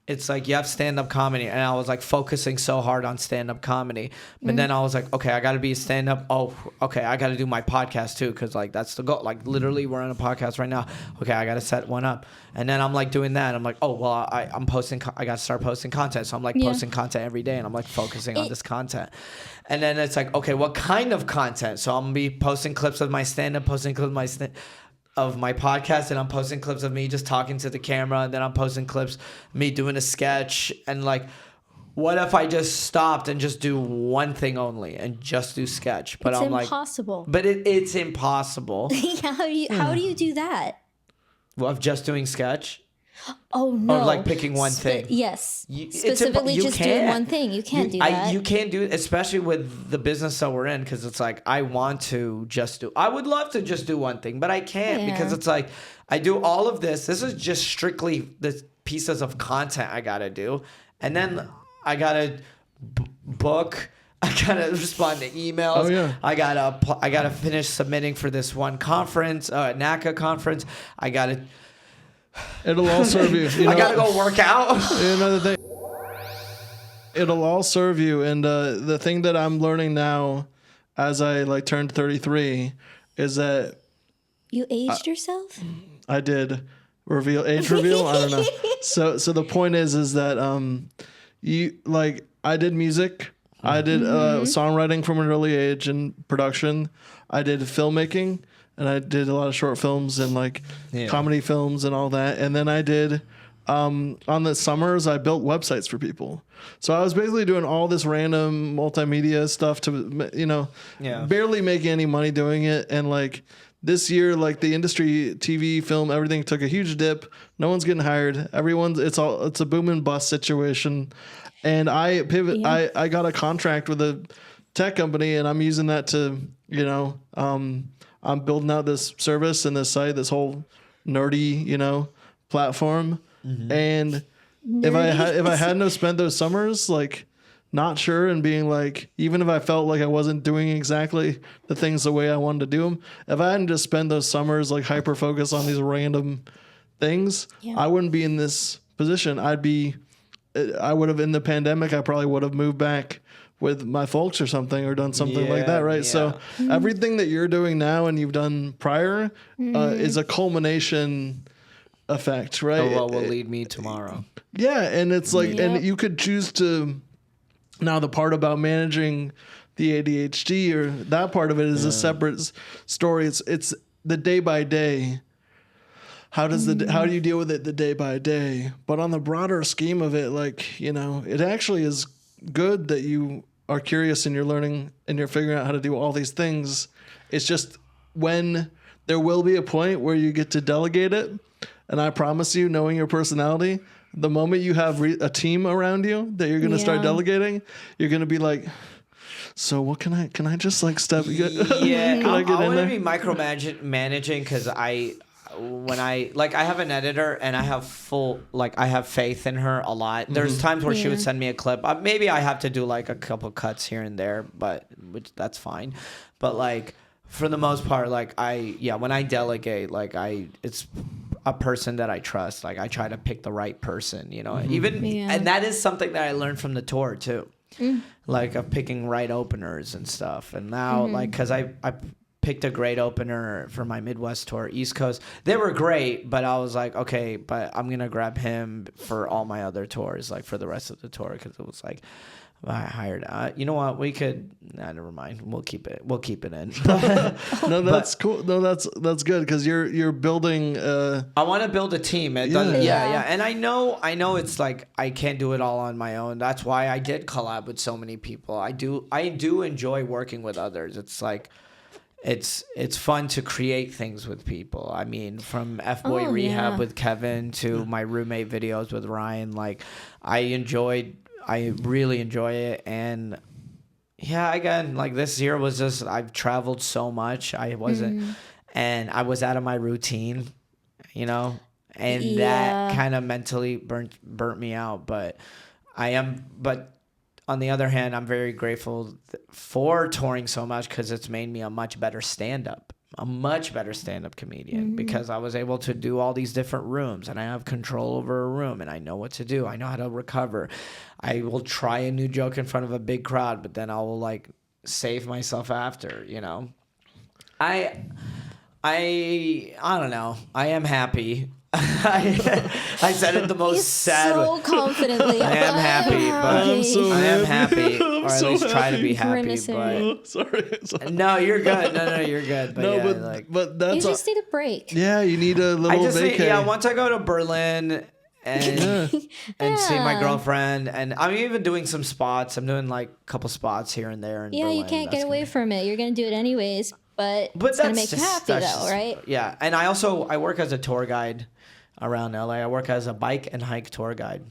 It's like you have stand-up comedy, and I was like focusing so hard on stand-up comedy, but then I was like, okay, I got to be a stand-up. Oh, okay, I got to do my podcast too, because like that's the goal. Like literally, we're on a podcast right now. Okay, I got to set one up, and then I'm like doing that. I'm like, oh well, I'm posting. I got to start posting content, so I'm like posting content every day, and I'm like focusing on this content. And then it's like, okay, what kind of content? So I'm gonna be posting clips of my stand-up, posting clips of my podcast, and I'm posting clips of me just talking to the camera, and then I'm posting clips of me doing a sketch. And like, what if I just stopped and just do one thing only and just do sketch? But It's I'm impossible. like, but it's impossible. How do you do that? Well, of just doing sketch. Oh no! Or like picking one thing. Yes, It's specifically you just doing can't. one thing. You can't do that. You can't do it, especially with the business that we're in, because it's like I want to just do. I would love to just do one thing, but I can't because Yeah. it's like I do all of this. This is just strictly the pieces of content I gotta do, and then I gotta book. I gotta respond to emails. Oh, yeah. I gotta finish submitting for this one conference, NACA conference. It'll all serve you. You know, I gotta go work out. Another thing. It'll all serve you, and the thing that I'm learning now, as I like turned 33, is that You aged yourself? I did age reveal. I don't know. So the point is that you like I did music. I did songwriting from an early age and production. I did filmmaking, and I did a lot of short films and like comedy films and all that. And then I did on the summers I built websites for people. So I was basically doing all this random multimedia stuff to barely making any money doing it. And like this year, like the industry, TV, film, everything took a huge dip. No one's getting hired. It's a boom and bust situation. And I pivot. Yeah. I got a contract with a tech company, and I'm using that to, I'm building out this service and this site, this whole nerdy, platform. Mm-hmm. And if I hadn't have spent those summers like not sure and being like, even if I felt like I wasn't doing exactly the things the way I wanted to do them, if I hadn't just spent those summers like hyper focused on these random things, I wouldn't be in this position. I would have, in the pandemic, I probably would have moved back with my folks or something, or done something like that, right? Yeah. So everything that you're doing now and you've done prior is a culmination effect, right? Oh, well, will lead me tomorrow. Yeah, and it's like, and you could choose to. Now the part about managing the ADHD or that part of it is a separate story. It's the day by day. How do you deal with it the day by day? But on the broader scheme of it, like, it actually is good that you are curious and you're learning and you're figuring out how to do all these things. It's just when there will be a point where you get to delegate it. And I promise you, knowing your personality, the moment you have a team around you that you're going to start delegating, you're going to be like, so what can I just like step? Yeah, can I get I in want to there? be micromanaging because I have an editor and I have faith in her a lot. There's times where she would send me a clip. Maybe I have to do like a couple cuts here and there, which that's fine. But like for the most part, like when I delegate, like a person that I trust. Like I try to pick the right person, you know, Yeah. and that is something that I learned from the tour too. Like of picking right openers and stuff. And now like, cause I picked a great opener for my Midwest tour, East Coast. They were great, but I was like, okay, but I'm going to grab him for all my other tours, like for the rest of the tour. Cause it was like, I hired, you know what? We could, never mind. We'll keep it in. No, that's cool. No, that's good. Cause you're building, I want to build a team. It doesn't, yeah. And I know it's like, I can't do it all on my own. That's why I did collab with so many people. I do enjoy working with others. It's like, it's fun to create things with people. I mean, from F-Boy Rehab with Kevin to my roommate videos with Ryan, like I really enjoy it. And yeah, again, like this year was just, I've traveled so much. I wasn't, and I was out of my routine, you know, and that kind of mentally burnt me out. But on the other hand, I'm very grateful for touring so much because it's made me a much better stand-up comedian because I was able to do all these different rooms and I have control over a room and I know what to do. I know how to recover. I will try a new joke in front of a big crowd, but then I will like save myself after, you know. I don't know. I am happy. I said it the most sad so confidently. I am happy, but I am happy, or at least try to be happy. Grimacing. But sorry. no, you're good. No, you're good. But No, yeah, but that's You just need a break. yeah, you need a little vacay. once I go to Berlin and see my girlfriend, and I'm even doing some spots. I'm doing like a couple spots here and there. In Yeah, Berlin. you can't get away from it. You're gonna do it anyways, but But it's gonna that's make you happy though, right? Yeah, and I work as a tour guide around LA. I work as a bike and hike tour guide.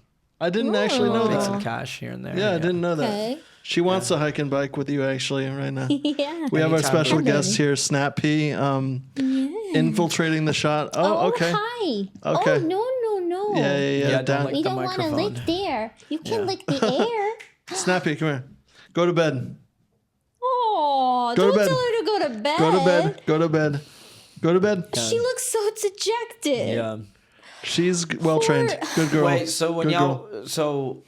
I didn't actually know Make that. some cash here and there. Yeah, I didn't know that. Okay. She wants to hike and bike with you actually right now. Yeah. We have our Anytime. special Hi, guest baby. here, Snap P, infiltrating the shot. Oh, okay. Hi. Okay. Oh, no. Yeah. Yeah, don't Down. lick We the don't want to microphone. lick there. You can lick the air. Snappy, come here. Go to bed. Oh, Go to don't bed. tell her to go to bed. Go to bed. Go to bed. Go to bed. She looks so dejected. Yeah. She's well trained. Good girl. Wait, so when Good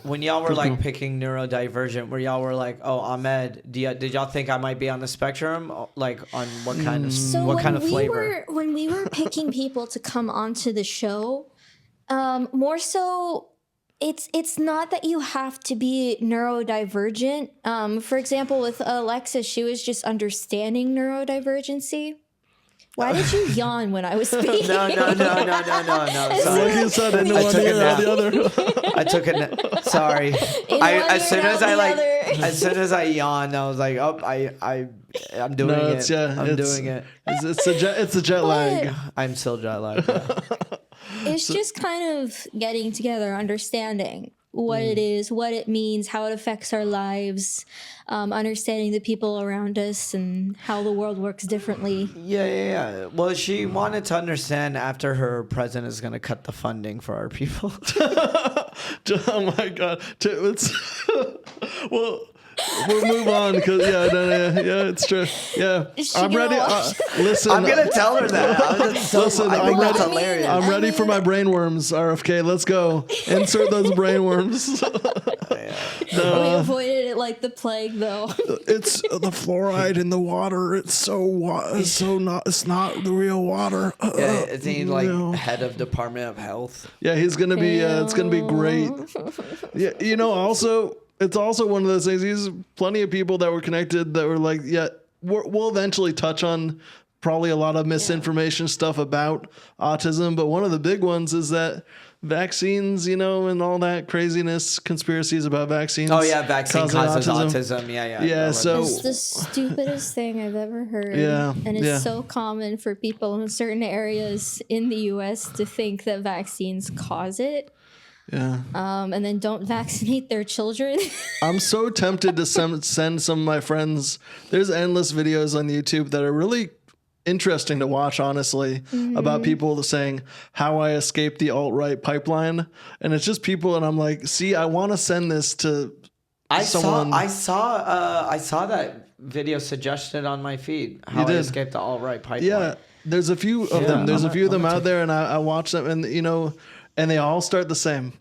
when y'all were like picking neurodivergent, where y'all were like, "Oh, Ahmed, did y'all think I might be on the spectrum? Like on what kind of flavor?" When we were picking people to come onto the show, more so, it's not that you have to be neurodivergent. For example, with Alexis, she was just understanding neurodivergency. Why did you yawn when I was speaking? No. Sorry. You said in I one took a ear or nap. the other. I took a sorry. As soon as I yawned, I was like, "Oh, I'm doing it. Doing it. It's a jet lag. I'm still jet lagged." Yeah. It's just kind of getting together, understanding what it is, what it means, how it affects our lives, understanding the people around us and how the world works differently. Yeah. Well, she wanted to understand after her president is going to cut the funding for our people. Oh my god. Well, we'll move on because yeah, it's true. Yeah, I'm ready. Listen, I'm gonna tell her that. Listen, I think that's I mean, hilarious. I'm ready for my brainworms. RFK, let's go. Insert those brainworms. We avoided it like the plague, though. It's the fluoride in the water. It's not the real water. Yeah, is he like head of Department of Health? Yeah, he's gonna be. It's gonna be great. Yeah, it's also one of those things. There's plenty of people that were connected that were like, yeah, we'll eventually touch on probably a lot of misinformation stuff about autism. But one of the big ones is that vaccines, and all that craziness, conspiracies about vaccines. Oh yeah, vaccine causes autism. autism. Yeah. Yeah, so It's the stupidest thing I've ever heard. Yeah, And it's yeah. so common for people in certain areas in the US to think that vaccines cause it. yeah. And then don't vaccinate their children. I'm so tempted to send some of my friends. There's endless videos on YouTube that are really interesting to watch, honestly, about people saying how I escaped the alt-right pipeline. And it's just people, and I'm like, see, I want to send this to someone. I saw that video suggested on my feed. How I did? escaped the alt-right pipeline. Yeah. There's a few of them. There's a few of them out there, and I watch them, and and they all start the same.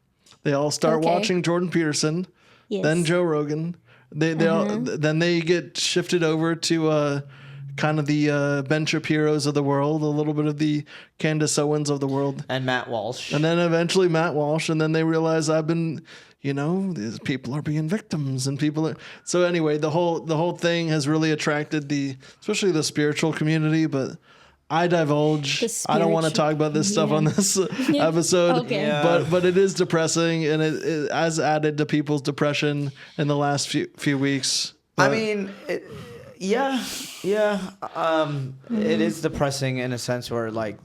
They all start watching Jordan Peterson, then Joe Rogan. They all, then they get shifted over to kind of the Ben Shapiro's of the world, a little bit of the Candace Owens of the world, and Matt Walsh, and then eventually Matt Walsh, and then they realize I've been. These people are being victims, and people are. So anyway, the whole thing has really attracted especially the spiritual community. But I divulge. I don't want to talk about this stuff on this episode. But it is depressing, and it has added to people's depression in the last few weeks. I mean, it is depressing in a sense where like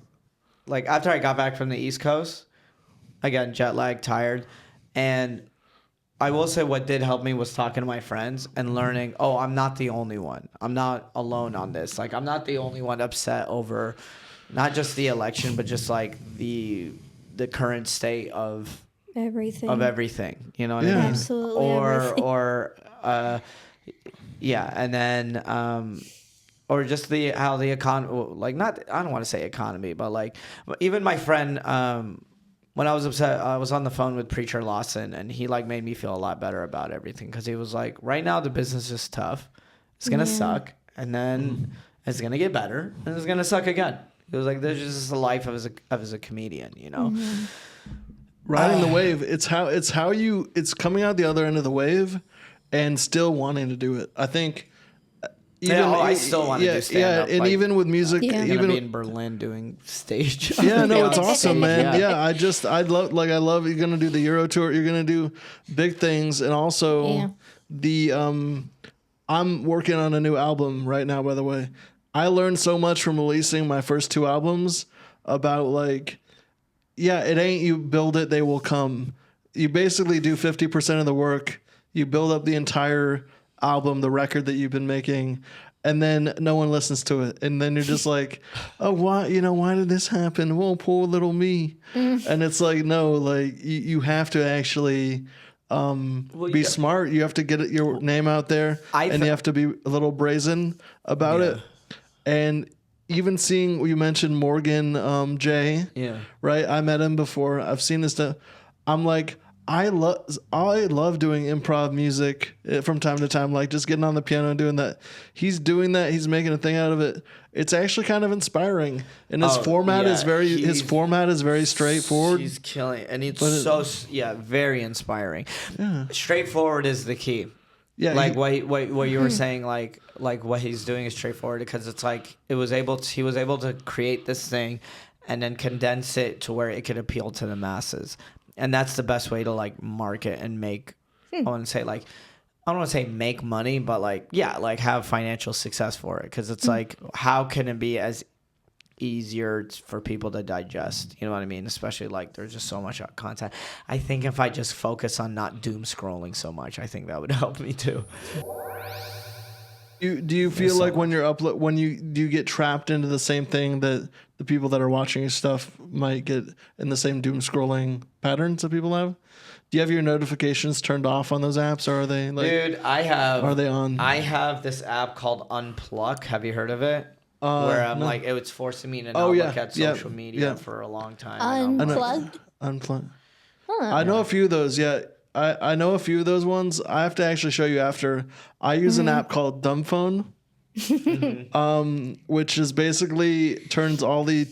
after I got back from the East Coast, I got jet lagged, tired. And I will say what did help me was talking to my friends and learning, I'm not the only one. I'm not alone on this. Like, I'm not the only one upset over not just the election, but just like the current state of everything. You know what I mean? Absolutely. And then or just how the economy, like, not, I don't want to say economy, but like even my friend, when I was upset, I was on the phone with Preacher Lawson, and he like made me feel a lot better about everything, because he was like, right now the business is tough. It's going to suck, and then it's going to get better, and it's going to suck again. He was like, there's just the life as a comedian, Riding the wave. It's coming out the other end of the wave and still wanting to do it. I think... I still want to do stand-up. And like, even with music, even be in Berlin doing stage. It's awesome, man. I love you're gonna do the Euro tour. You're gonna do big things, and also I'm working on a new album right now. By the way, I learned so much from releasing my first 2 albums about it ain't you build it, they will come. You basically do 50% of the work. You build up the entire album, the record that you've been making, and then no one listens to it, and then you're just like, why did this happen? Well, poor little me. And it's like, no, like you have to actually be smart. You have to get your name out there, and you have to be a little brazen about it. And even seeing, you mentioned Morgan J, right? I met him before. I've seen his stuff. I'm like, I love doing improv music from time to time, like just getting on the piano and doing that. He's doing that. He's making a thing out of it. It's actually kind of inspiring, and his format is very straightforward. He's killing, and it's very inspiring. Yeah. Straightforward is the key. Yeah, like what you were saying, like what he's doing is straightforward, because it's like he was able to create this thing, and then condense it to where it could appeal to the masses. And that's the best way to like market and make, I don't want to say make money, but like have financial success for it. Cause it's like, how can it be as easier for people to digest? You know what I mean? Especially like there's just so much content. I think if I just focus on not doom scrolling so much, I think that would help me too. Do you feel like when you're do you get trapped into the same thing that the people that are watching your stuff might get in the same doom scrolling patterns that people have? Do you have your notifications turned off on those apps, or are they like? Dude, I have. Are they on? I have this app called Unplug. Have you heard of it? Where I'm like, it's forcing me to not look at social media for a long time. Unplugged. Unplugged. I know a few of those. Yeah. I know a few of those ones. I have to actually show you after. I use an app called Dumb Phone, which is basically turns all the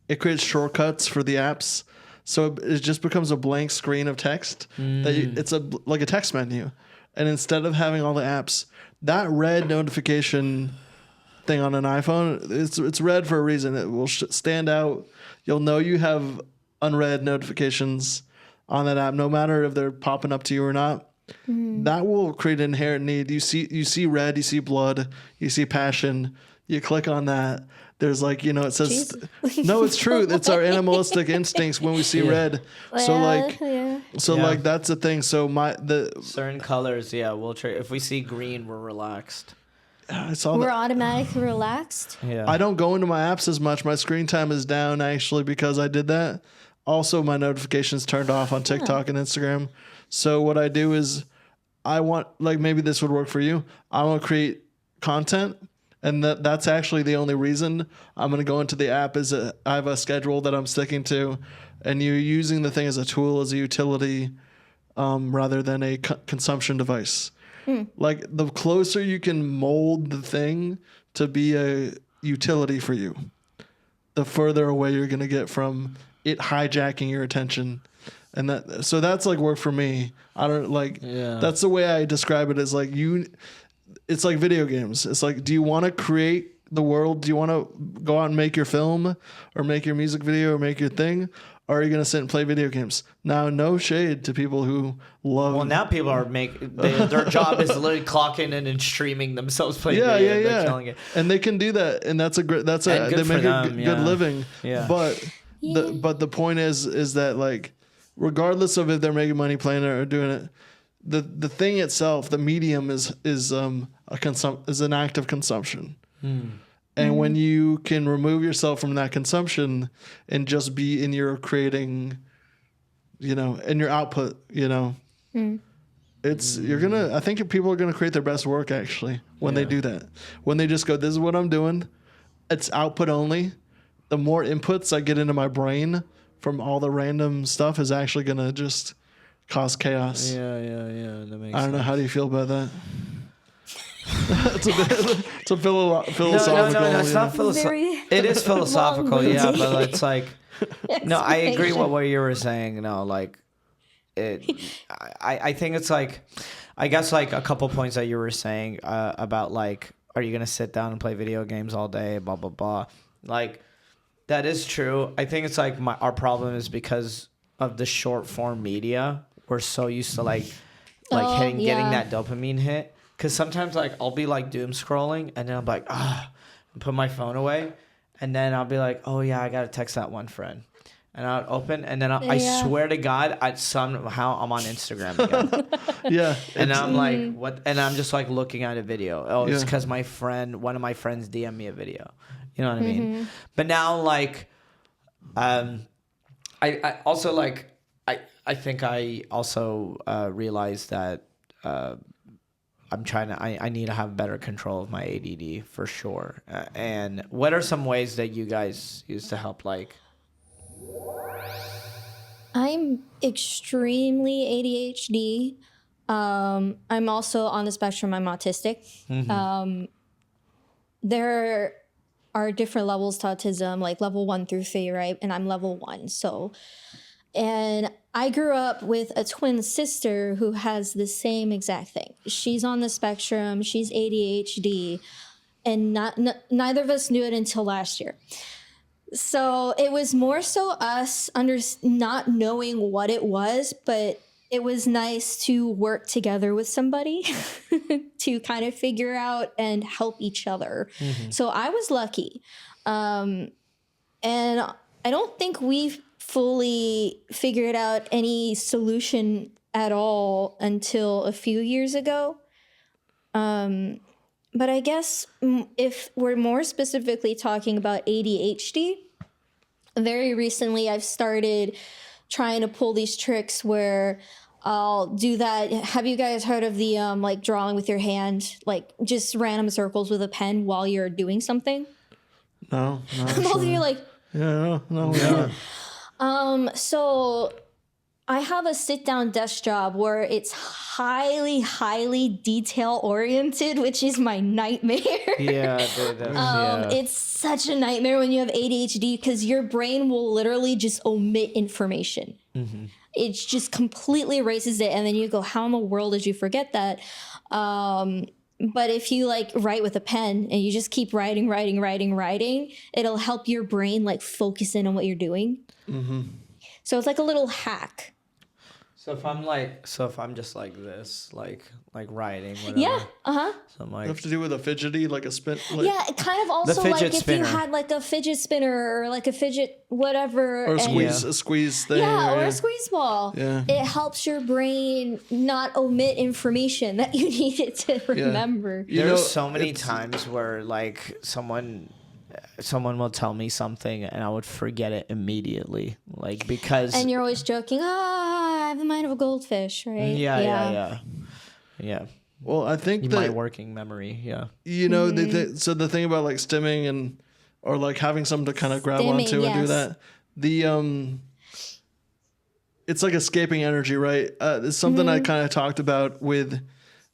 it creates shortcuts for the apps, so it just becomes a blank screen of text. It's like a text menu, and instead of having all the apps, that red notification thing on an iPhone, it's red for a reason. It will stand out. You'll know you have unread notifications on that app, no matter if they're popping up to you or not. That will create an inherent need. You see red, you see blood, you see passion. You click on that. There's like, it says, no, it's true. It's our animalistic instincts when we see red. So like that's the thing. So certain colors, we'll try. If we see green, we're relaxed. We're automatically relaxed. Yeah. I don't go into my apps as much. My screen time is down actually because I did that. Also, my notifications turned off on TikTok and Instagram. So what I do is I want, like maybe this would work for you. I want to create content And that's actually the only reason I'm going to go into the app is I have a schedule that I'm sticking to, and you're using the thing as a tool, as a utility, rather than a consumption device. Like the closer you can mold the thing to be a utility for you, the further away you're going to get from it hijacking your attention. And that's like work for me. I don't like, that's the way I describe it, is like it's like video games. It's like, do you want to create the world? Do you want to go out and make your film or make your music video or make your thing? Or are you going to sit and play video games? Now, no shade to people who love. Well, now people are their job is literally clocking in and streaming themselves playing video. They're killing it. And they can do that, and that's they make a good living. Yeah. But the point is that, like, regardless of if they're making money playing it or doing it, the thing itself, the medium is an act of consumption. And when you can remove yourself from that consumption and just be in your creating, in your output, I think people are gonna create their best work actually when they do that. When they just go, this is what I'm doing, it's output only. The more inputs I get into my brain from all the random stuff is actually gonna just cause chaos. Yeah. That makes I don't know. How do you feel about that? It's a philosophical. No, it's not philosophical. It is philosophical, yeah, but it's like, no, I agree with what you were saying. No, like, I think it's like, I guess like a couple points that you were saying about like, are you gonna sit down and play video games all day? Blah blah blah. Like, that is true. I think it's like our problem is because of the short form media. We're so used to getting that dopamine hit. Because sometimes, like, I'll be, like, doom scrolling, and then I'm like, and put my phone away. And then I'll be like, oh, yeah, I got to text that one friend. And I'll open, and then I swear to God, somehow I'm on Instagram again. Yeah. And I'm like, what? And I'm just, like, looking at a video. Oh, it's because one of my friends DM'd me a video. You know what I mean? But now, like, I also, like, I think I also realized that I need to have better control of my ADD for sure. And what are some ways that you guys use to help, like? I'm extremely ADHD. I'm also on the spectrum. I'm autistic. There are different levels to autism, like level 1 through 3, right? And I'm level 1. And I grew up with a twin sister who has the same exact thing. She's on the spectrum. She's ADHD. And neither of us knew it until last year. So it was more so us not knowing what it was, but it was nice to work together with somebody to kind of figure out and help each other. So I was lucky. And I don't think we've fully figured out any solution at all until a few years ago. But I guess if we're more specifically talking about ADHD, very recently I've started trying to pull these tricks where I'll do that. Have you guys heard of the like drawing with your hand, like just random circles with a pen while you're doing something? No. Both of you like, no. So I have a sit-down desk job where it's highly, highly detail-oriented, which is my nightmare. It's such a nightmare when you have ADHD because your brain will literally just omit information. It just completely erases it, and then you go, how in the world did you forget that? But if you like write with a pen and you just keep writing, it'll help your brain like focus in on what you're doing. So it's like a little hack. So if I'm just like this, like writing, whatever. Yeah. So I'm like, you have to do with a fidgety, like a spin. Like, yeah, it kind of also like if spinner. you had like a fidget spinner or like a fidget whatever. Or a squeeze thing. Yeah, or a squeeze ball. Yeah. It helps your brain not omit information that you needed to remember. There's so many times where like someone will tell me something and I would forget it immediately, like because. And you're always joking. I have the mind of a goldfish, right? Yeah. Well, I think my that, working memory. Yeah. you know, so the thing about like stimming or like having something to kind of grab Stimming, onto and do yes. that, it's like escaping energy, right? It's something I kind of talked about with,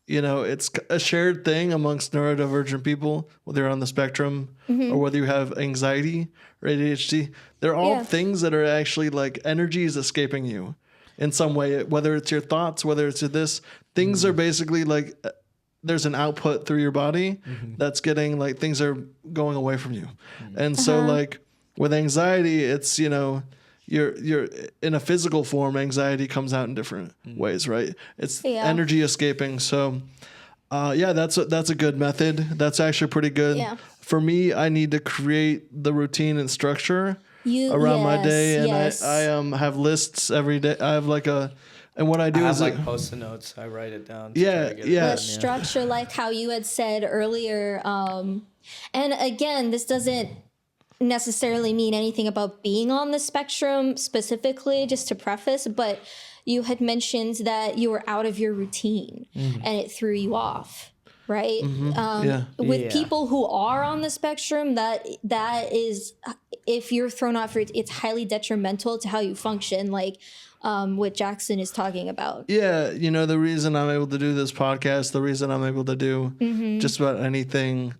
you know, it's a shared thing amongst neurodivergent people, whether you're on the spectrum or whether you have anxiety or ADHD. They're all things that are actually like energy is escaping you in some way, whether it's your thoughts, whether it's this. Things are basically like there's an output through your body that's getting like things are going away from you. And so like with anxiety, it's, you know, you're in a physical form, anxiety comes out in different ways, right? It's energy escaping. So that's a good method. That's actually pretty good. Yeah. For me, I need to create the routine and structure around my day, and I have lists every day. I have like and what I do is like post-it notes. I write it down. The structure, like how you had said earlier. And again, this doesn't necessarily mean anything about being on the spectrum specifically, just to preface, but you had mentioned that you were out of your routine and it threw you off, right? With people who are on the spectrum, that is, if you're thrown off, it's highly detrimental to how you function, like what Jackson is talking about. Yeah, you know, the reason I'm able to do this podcast, the reason I'm able to do just about anything,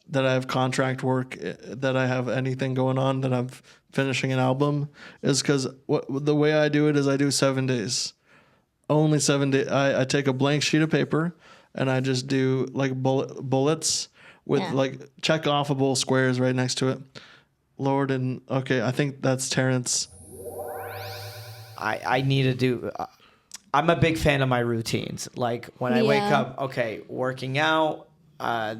that I have contract work, that I have anything going on, that I'm finishing an album, is because the way I do it is I do 7 days. Only 7 days. I take a blank sheet of paper and I just do like bullets with like check offable squares right next to it. Lord, and okay, I think that's Terrence. I need to do... I'm a big fan of my routines. Like when I wake up, okay, working out,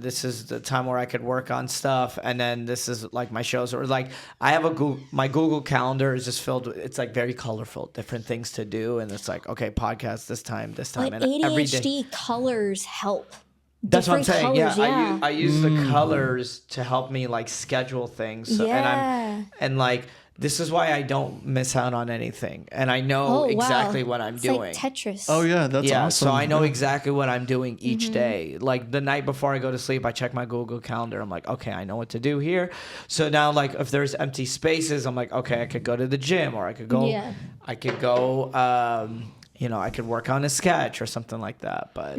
this is the time where I could work on stuff, and then this is like my shows, or like I have my Google Calendar is just filled with, it's like very colorful, different things to do, and it's like, okay, podcast this time, like and ADHD every day. colors help. That's what I'm saying. Colors, I use the colors to help me like schedule things, and like this is why I don't miss out on anything, and I know exactly what I'm doing. Like Tetris. Oh yeah, that's awesome. So I know exactly what I'm doing each day. Like the night before I go to sleep, I check my Google Calendar. I'm like, okay, I know what to do here. So now, like, if there's empty spaces, I'm like, okay, I could go to the gym, or I could go. I could go. You know, I could work on a sketch or something like that. But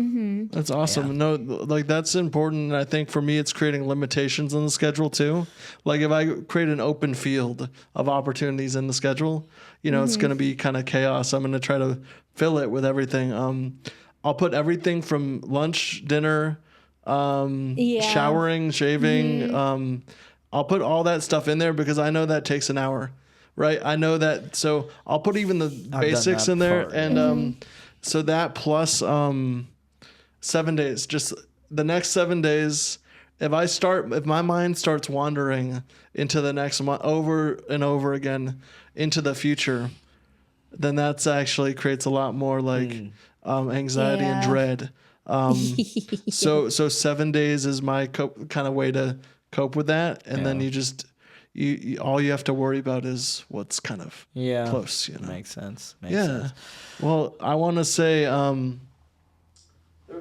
that's awesome. Yeah. No, like that's important. And I think for me, it's creating limitations in the schedule too. Like if I create an open field of opportunities in the schedule, you know, it's going to be kind of chaos. I'm going to try to fill it with everything. I'll put everything from lunch, dinner, showering, shaving. I'll put all that stuff in there because I know that takes an hour. Right, I know that. So I'll put even the basics in there, and so that plus 7 days. Just the next 7 days. If my mind starts wandering into the next month over and over again into the future, then that's actually creates a lot more like anxiety and dread. So 7 days is my kind of way to cope with that, and then you just. You all you have to worry about is what's kind of close. You know, makes sense. Makes sense. Well, I want to say there's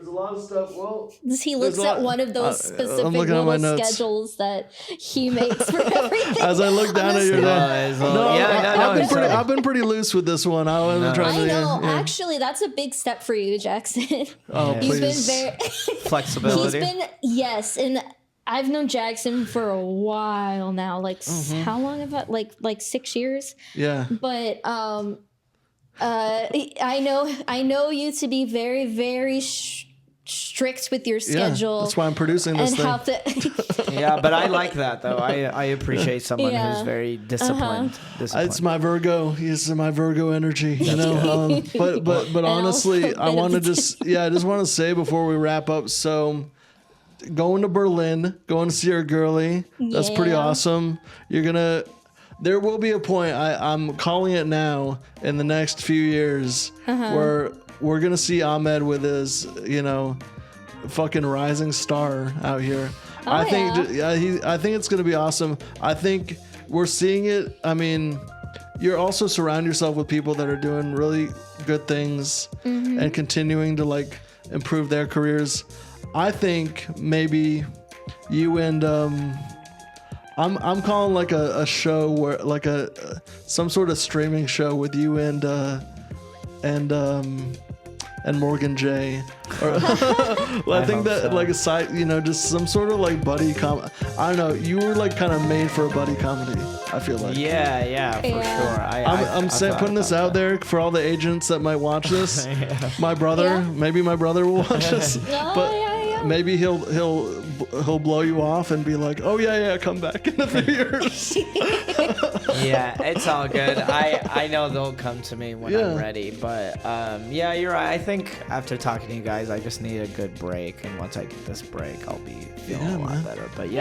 a lot of stuff. Well, he looks at one of those specific little schedules that he makes for everything. As I look down at your I've been pretty loose with this one. I know. Actually, that's a big step for you, Jackson. Oh, He's please. been very flexibility. and I've known Jackson for a while now. Like how long have I? Like 6 years. Yeah. But I know you to be very, very strict with your schedule. Yeah, that's why I'm producing this thing. Yeah, but I like that though. I appreciate someone who's very disciplined. It's my Virgo. It's my Virgo energy. You know. But honestly, I want to just I just want to say before we wrap up. So. Going to Berlin, going to see our girlie. That's pretty awesome. There will be a point, I'm calling it now, in the next few years, where we're going to see Ahmed with his, you know, fucking rising star out here. I think it's going to be awesome. I think we're seeing it. I mean, you're also surround yourself with people that are doing really good things and continuing to like improve their careers. I think maybe you and I'm calling like a show where like some sort of streaming show with you and Morgan J. Or I think that so. Like a side, just some sort of like buddy I don't know. You were like kind of made for a buddy comedy. I feel like. Yeah, for sure. I'm putting this out there for all the agents that might watch this. My brother, maybe my brother will watch this, but maybe he'll blow you off and be like, oh yeah, come back in a few years. Yeah, it's all good. I know they'll come to me when I'm ready, but yeah, you're right. I think after talking to you guys, I just need a good break, and once I get this break, I'll be feeling a lot better. But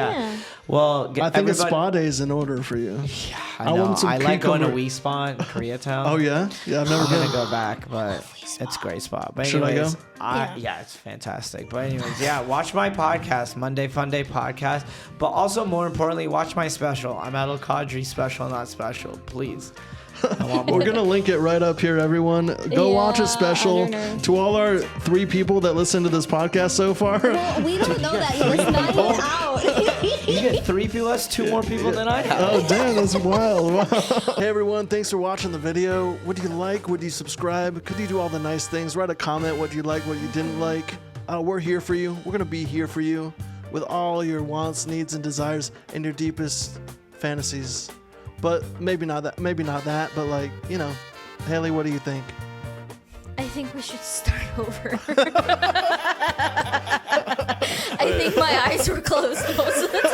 well, I think a spa day is in order for you. Yeah, I know. I like going to Wii Spa in Koreatown. Oh yeah, I've never been. I'm gonna go back, but it's a great spot. But anyways, should I go? Yeah, it's fantastic. But anyways, watch my podcast, Monday Fun Day podcast. But also, more importantly, watch my special. I'm Ahmed Al-Kadri special, not special. Please. We're gonna link it right up here, everyone. Go watch a special. To all our 3 people that listen to this podcast so far. Well, we don't know that yet. It's not even out. You get 3 people. That's 2 more people than I have. Oh damn, that's wild. Wow. Hey everyone, thanks for watching the video. What do you like? Would you subscribe? Could you do all the nice things? Write a comment what you like, what you didn't like. We're here for you. We're gonna be here for you with all your wants, needs, and desires, and your deepest fantasies. But maybe not that, but like, Haley, what do you think? I think we should start over. I think my eyes were closed most of the time.